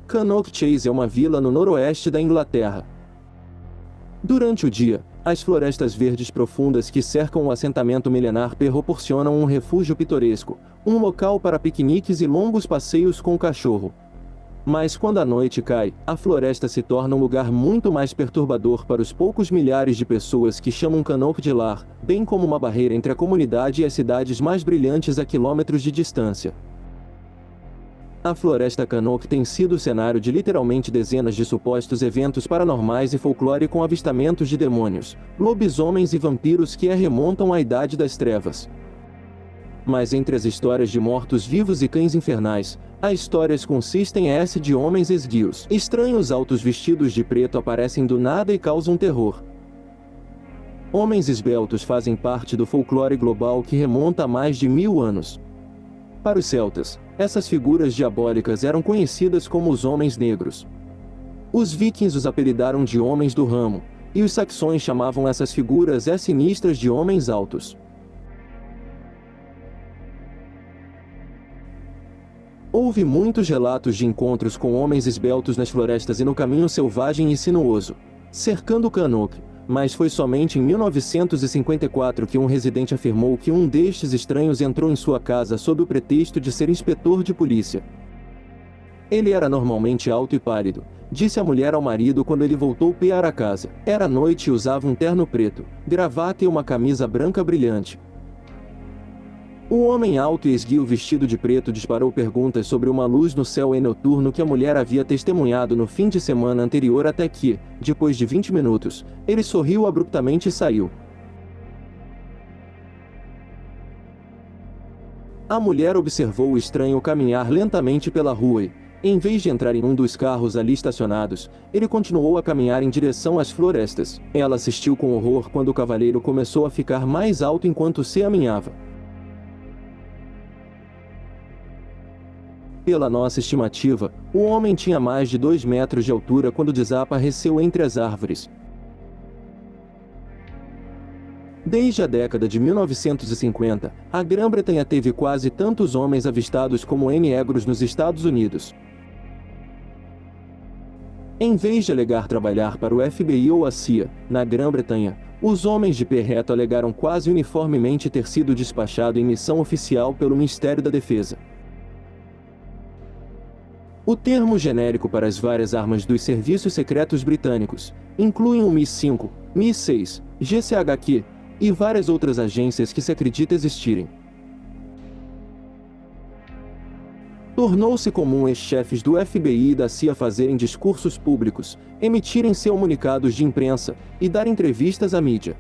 Speaker 1: Cannock Chase é uma vila no noroeste da Inglaterra. Durante o dia, as florestas verdes profundas que cercam o assentamento milenar proporcionam um refúgio pitoresco, um local para piqueniques e longos passeios com o cachorro. Mas quando a noite cai, a floresta se torna um lugar muito mais perturbador para os poucos milhares de pessoas que chamam Cannock de lar, bem como uma barreira entre a comunidade e as cidades mais brilhantes a quilômetros de distância. A floresta Cannock tem sido o cenário de literalmente dezenas de supostos eventos paranormais e folclore com avistamentos de demônios, lobisomens e vampiros que remontam à Idade das Trevas. Mas entre as histórias de mortos-vivos e cães infernais, as histórias consistem de homens esguios. Estranhos altos vestidos de preto aparecem do nada e causam terror. Homens esbeltos fazem parte do folclore global que remonta a mais de 1000 anos. Para os celtas, essas figuras diabólicas eram conhecidas como os Homens Negros. Os vikings os apelidaram de Homens do Ramo, e os saxões chamavam essas figuras sinistras de Homens Altos. Houve muitos relatos de encontros com homens esbeltos nas florestas e no caminho selvagem e sinuoso, cercando Cannock, mas foi somente em 1954 que um residente afirmou que um destes estranhos entrou em sua casa sob o pretexto de ser inspetor de polícia. Ele era normalmente alto e pálido, disse a mulher ao marido quando ele voltou para casa. Era noite e usava um terno preto, gravata e uma camisa branca brilhante. O homem alto e esguio vestido de preto disparou perguntas sobre uma luz no céu noturno que a mulher havia testemunhado no fim de semana anterior até que, depois de 20 minutos, ele sorriu abruptamente e saiu. A mulher observou o estranho caminhar lentamente pela rua e, em vez de entrar em um dos carros ali estacionados, ele continuou a caminhar em direção às florestas. Ela assistiu com horror quando o cavaleiro começou a ficar mais alto enquanto se caminhava. Pela nossa estimativa, o homem tinha mais de 2 metros de altura quando desapareceu entre as árvores. Desde a década de 1950, a Grã-Bretanha teve quase tantos homens avistados como negros nos Estados Unidos. Em vez de alegar trabalhar para o FBI ou a CIA, na Grã-Bretanha, Os homens de pé reto alegaram quase uniformemente ter sido despachados em missão oficial pelo Ministério da Defesa. O termo genérico para as várias armas dos serviços secretos britânicos incluem o MI-5, MI-6, GCHQ e várias outras agências que se acredita existirem. Tornou-se comum ex-chefes do FBI e da CIA fazerem discursos públicos, emitirem seus comunicados de imprensa e dar entrevistas à mídia.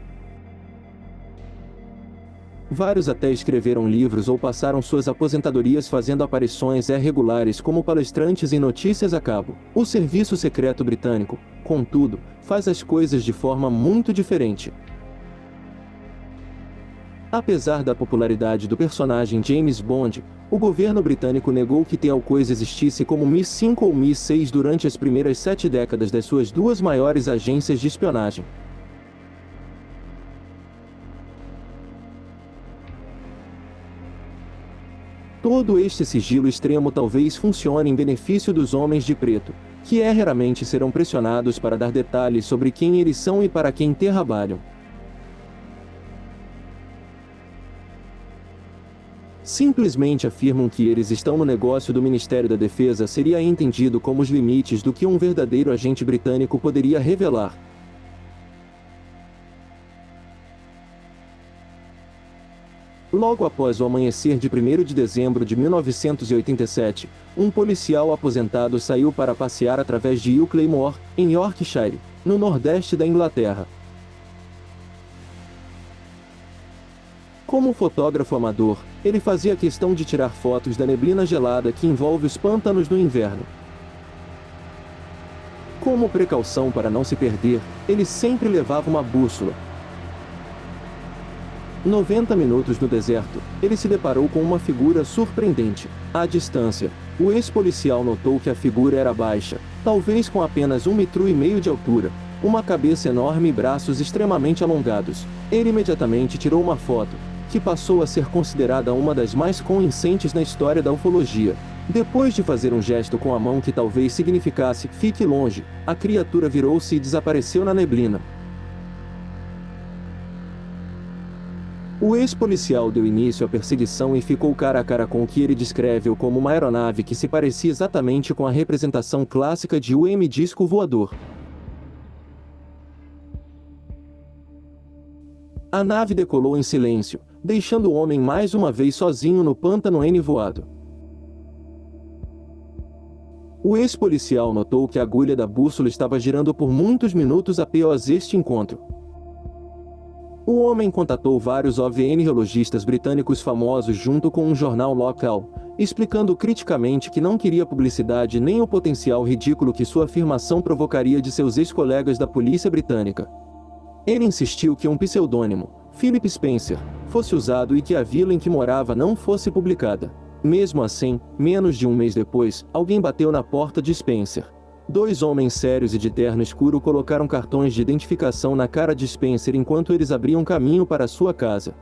Speaker 1: Vários até escreveram livros ou passaram suas aposentadorias fazendo aparições regulares como palestrantes em notícias a cabo. O Serviço Secreto Britânico, contudo, faz as coisas de forma muito diferente. Apesar da popularidade do personagem James Bond, o governo britânico negou que tal coisa existisse como MI-5 ou MI-6 durante as primeiras 7 décadas das suas duas maiores agências de espionagem. Todo este sigilo extremo talvez funcione em benefício dos homens de preto, que raramente serão pressionados para dar detalhes sobre quem eles são e para quem trabalham. Simplesmente afirmam que eles estão no negócio do Ministério da Defesa seria entendido como os limites do que um verdadeiro agente britânico poderia revelar. Logo após o amanhecer de 1º de dezembro de 1987, um policial aposentado saiu para passear através de Ilkley Moor, em Yorkshire, no nordeste da Inglaterra. Como fotógrafo amador, ele fazia questão de tirar fotos da neblina gelada que envolve os pântanos no inverno. Como precaução para não se perder, ele sempre levava uma bússola. 90 minutos no deserto, ele se deparou com uma figura surpreendente. À distância, o ex-policial notou que a figura era baixa, talvez com apenas 1,5 metros de altura, uma cabeça enorme e braços extremamente alongados. Ele imediatamente tirou uma foto, que passou a ser considerada uma das mais convincentes na história da ufologia. Depois de fazer um gesto com a mão que talvez significasse "fique longe", a criatura virou-se e desapareceu na neblina. O ex-policial deu início à perseguição e ficou cara a cara com o que ele descreve como uma aeronave que se parecia exatamente com a representação clássica de um disco voador. A nave decolou em silêncio, deixando o homem mais uma vez sozinho no pântano enevoado. O ex-policial notou que a agulha da bússola estava girando por muitos minutos após este encontro. O homem contatou vários OVNiologistas britânicos famosos junto com um jornal local, explicando criticamente que não queria publicidade nem o potencial ridículo que sua afirmação provocaria de seus ex-colegas da polícia britânica. Ele insistiu que um pseudônimo, Philip Spencer, fosse usado e que a vila em que morava não fosse publicada. Mesmo assim, menos de um mês depois, alguém bateu na porta de Spencer. 2 homens sérios e de terno escuro colocaram cartões de identificação na cara de Spencer enquanto eles abriam caminho para sua casa.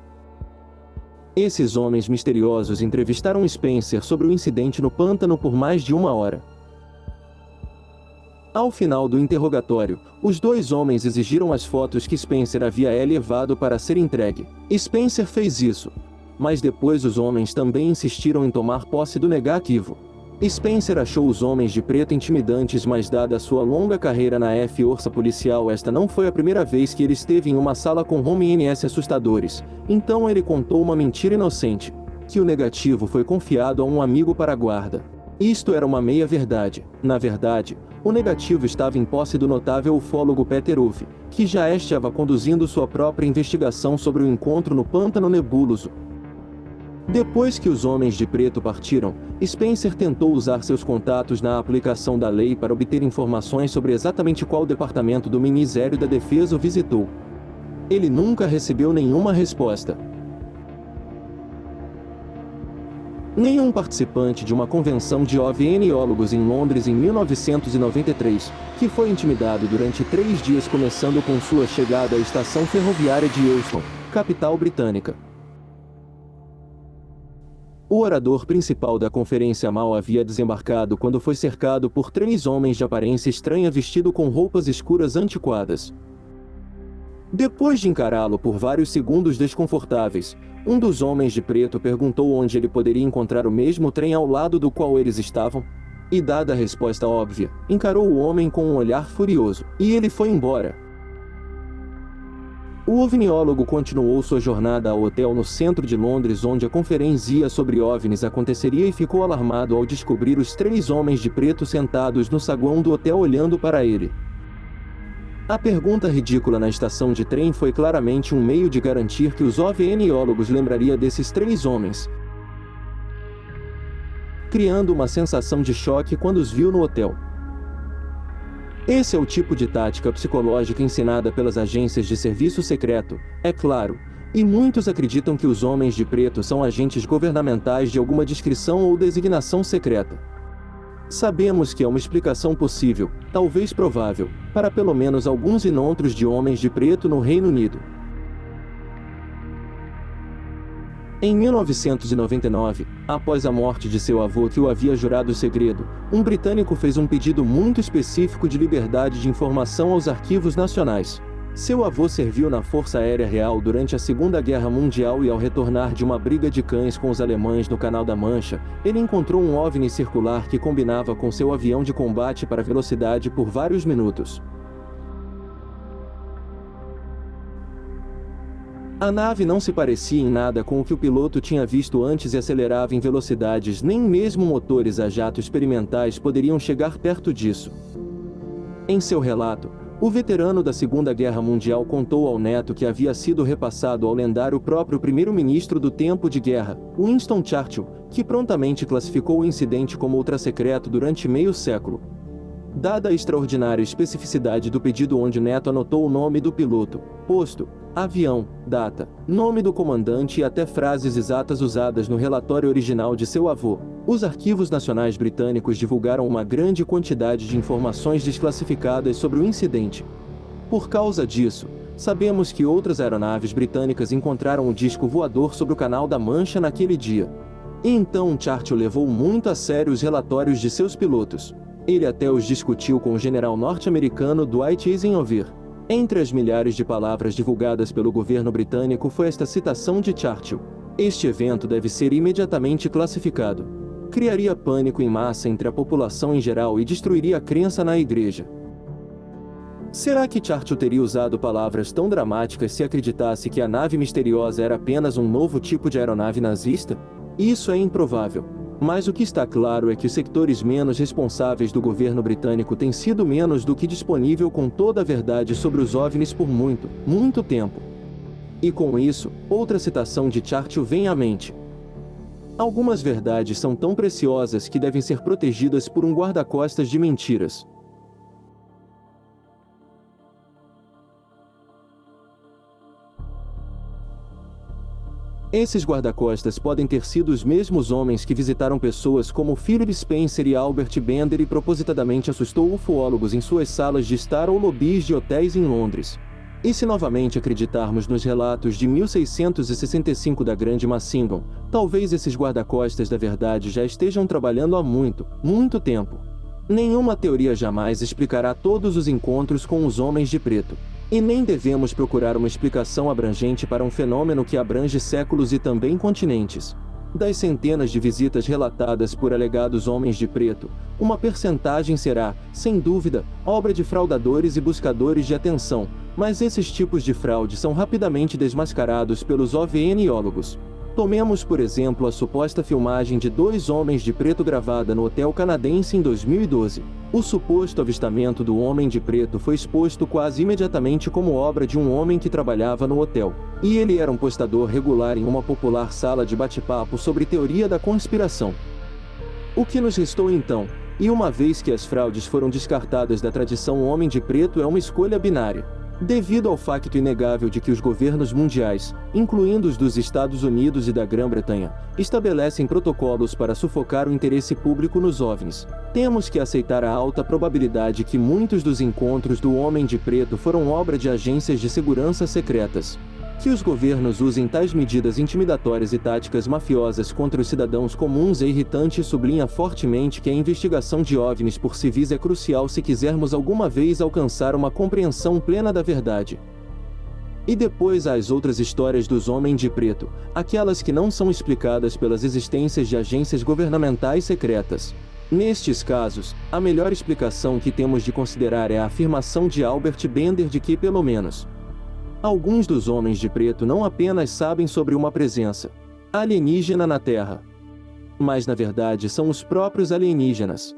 Speaker 1: Esses homens misteriosos entrevistaram Spencer sobre o incidente no pântano por mais de 1 hora. Ao final do interrogatório, os 2 homens exigiram as fotos que Spencer havia levado para ser entregue. Spencer fez isso. Mas depois os homens também insistiram em tomar posse do negativo. Spencer achou os homens de preto intimidantes, mas dada sua longa carreira na força policial, esta não foi a primeira vez que ele esteve em uma sala com homens assustadores. Então ele contou uma mentira inocente, que o negativo foi confiado a um amigo para a guarda. Isto era uma meia-verdade. Na verdade, o negativo estava em posse do notável ufólogo Peter Uff, que já estava conduzindo sua própria investigação sobre o encontro no pântano nebuloso. Depois que os homens de preto partiram, Spencer tentou usar seus contatos na aplicação da lei para obter informações sobre exatamente qual departamento do Ministério da Defesa o visitou. Ele nunca recebeu nenhuma resposta. Nenhum participante de uma convenção de OVNiólogos em Londres em 1993, que foi intimidado durante 3 dias começando com sua chegada à estação ferroviária de Euston, capital britânica. O orador principal da conferência mal havia desembarcado quando foi cercado por 3 homens de aparência estranha vestidos com roupas escuras antiquadas. Depois de encará-lo por vários segundos desconfortáveis, um dos homens de preto perguntou onde ele poderia encontrar o mesmo trem ao lado do qual eles estavam. E dada a resposta óbvia, encarou o homem com um olhar furioso, e ele foi embora. O ovniólogo continuou sua jornada ao hotel no centro de Londres onde a conferência sobre OVNIs aconteceria e ficou alarmado ao descobrir os 3 homens de preto sentados no saguão do hotel olhando para ele. A pergunta ridícula na estação de trem foi claramente um meio de garantir que os ovniólogos lembrariam desses 3 homens, criando uma sensação de choque quando os viu no hotel. Esse é o tipo de tática psicológica ensinada pelas agências de serviço secreto, é claro, e muitos acreditam que os homens de preto são agentes governamentais de alguma descrição ou designação secreta. Sabemos que é uma explicação possível, talvez provável, para pelo menos alguns encontros de homens de preto no Reino Unido. Em 1999, após a morte de seu avô que o havia jurado segredo, um britânico fez um pedido muito específico de liberdade de informação aos arquivos nacionais. Seu avô serviu na Força Aérea Real durante a Segunda Guerra Mundial e ao retornar de uma briga de cães com os alemães no Canal da Mancha, ele encontrou um OVNI circular que combinava com seu avião de combate para velocidade por vários minutos. A nave não se parecia em nada com o que o piloto tinha visto antes e acelerava em velocidades nem mesmo motores a jato experimentais poderiam chegar perto disso. Em seu relato, o veterano da Segunda Guerra Mundial contou ao neto que havia sido repassado ao lendário próprio primeiro-ministro do tempo de guerra, Winston Churchill, que prontamente classificou o incidente como ultrasecreto durante meio século. Dada a extraordinária especificidade do pedido onde o neto anotou o nome do piloto, posto, avião, data, nome do comandante e até frases exatas usadas no relatório original de seu avô, os arquivos nacionais britânicos divulgaram uma grande quantidade de informações desclassificadas sobre o incidente. Por causa disso, sabemos que outras aeronaves britânicas encontraram o disco voador sobre o Canal da Mancha naquele dia. E então Churchill levou muito a sério os relatórios de seus pilotos. Ele até os discutiu com o general norte-americano Dwight Eisenhower. Entre as milhares de palavras divulgadas pelo governo britânico foi esta citação de Churchill: "Este evento deve ser imediatamente classificado. Criaria pânico em massa entre a população em geral e destruiria a crença na igreja." Será que Churchill teria usado palavras tão dramáticas se acreditasse que a nave misteriosa era apenas um novo tipo de aeronave nazista? Isso é improvável. Mas o que está claro é que os sectores menos responsáveis do governo britânico têm sido menos do que disponível com toda a verdade sobre os OVNIs por muito, muito tempo. E com isso, outra citação de Churchill vem à mente: "Algumas verdades são tão preciosas que devem ser protegidas por um guarda-costas de mentiras." Esses guarda-costas podem ter sido os mesmos homens que visitaram pessoas como Philip Spencer e Albert Bender e propositadamente assustou ufólogos em suas salas de estar ou lobbies de hotéis em Londres. E se novamente acreditarmos nos relatos de 1665 da Grande Macington, talvez esses guarda-costas da verdade já estejam trabalhando há muito, muito tempo. Nenhuma teoria jamais explicará todos os encontros com os homens de preto. E nem devemos procurar uma explicação abrangente para um fenômeno que abrange séculos e também continentes. Das centenas de visitas relatadas por alegados homens de preto, uma percentagem será, sem dúvida, obra de fraudadores e buscadores de atenção, mas esses tipos de fraude são rapidamente desmascarados pelos ovniólogos. Tomemos por exemplo a suposta filmagem de 2 homens de preto gravada no hotel canadense em 2012. O suposto avistamento do homem de preto foi exposto quase imediatamente como obra de um homem que trabalhava no hotel. E ele era um postador regular em uma popular sala de bate-papo sobre teoria da conspiração. O que nos restou então? E uma vez que as fraudes foram descartadas da tradição, o homem de preto é uma escolha binária. Devido ao facto inegável de que os governos mundiais, incluindo os dos Estados Unidos e da Grã-Bretanha, estabelecem protocolos para sufocar o interesse público nos OVNIs, temos que aceitar a alta probabilidade que muitos dos encontros do Homem de Preto foram obra de agências de segurança secretas. Que os governos usem tais medidas intimidatórias e táticas mafiosas contra os cidadãos comuns é irritante e sublinha fortemente que a investigação de OVNIs por civis é crucial se quisermos alguma vez alcançar uma compreensão plena da verdade. E depois há as outras histórias dos Homens de Preto, aquelas que não são explicadas pelas existências de agências governamentais secretas. Nestes casos, a melhor explicação que temos de considerar é a afirmação de Albert Bender de que, pelo menos, alguns dos Homens de Preto não apenas sabem sobre uma presença alienígena na Terra, mas na verdade são os próprios alienígenas.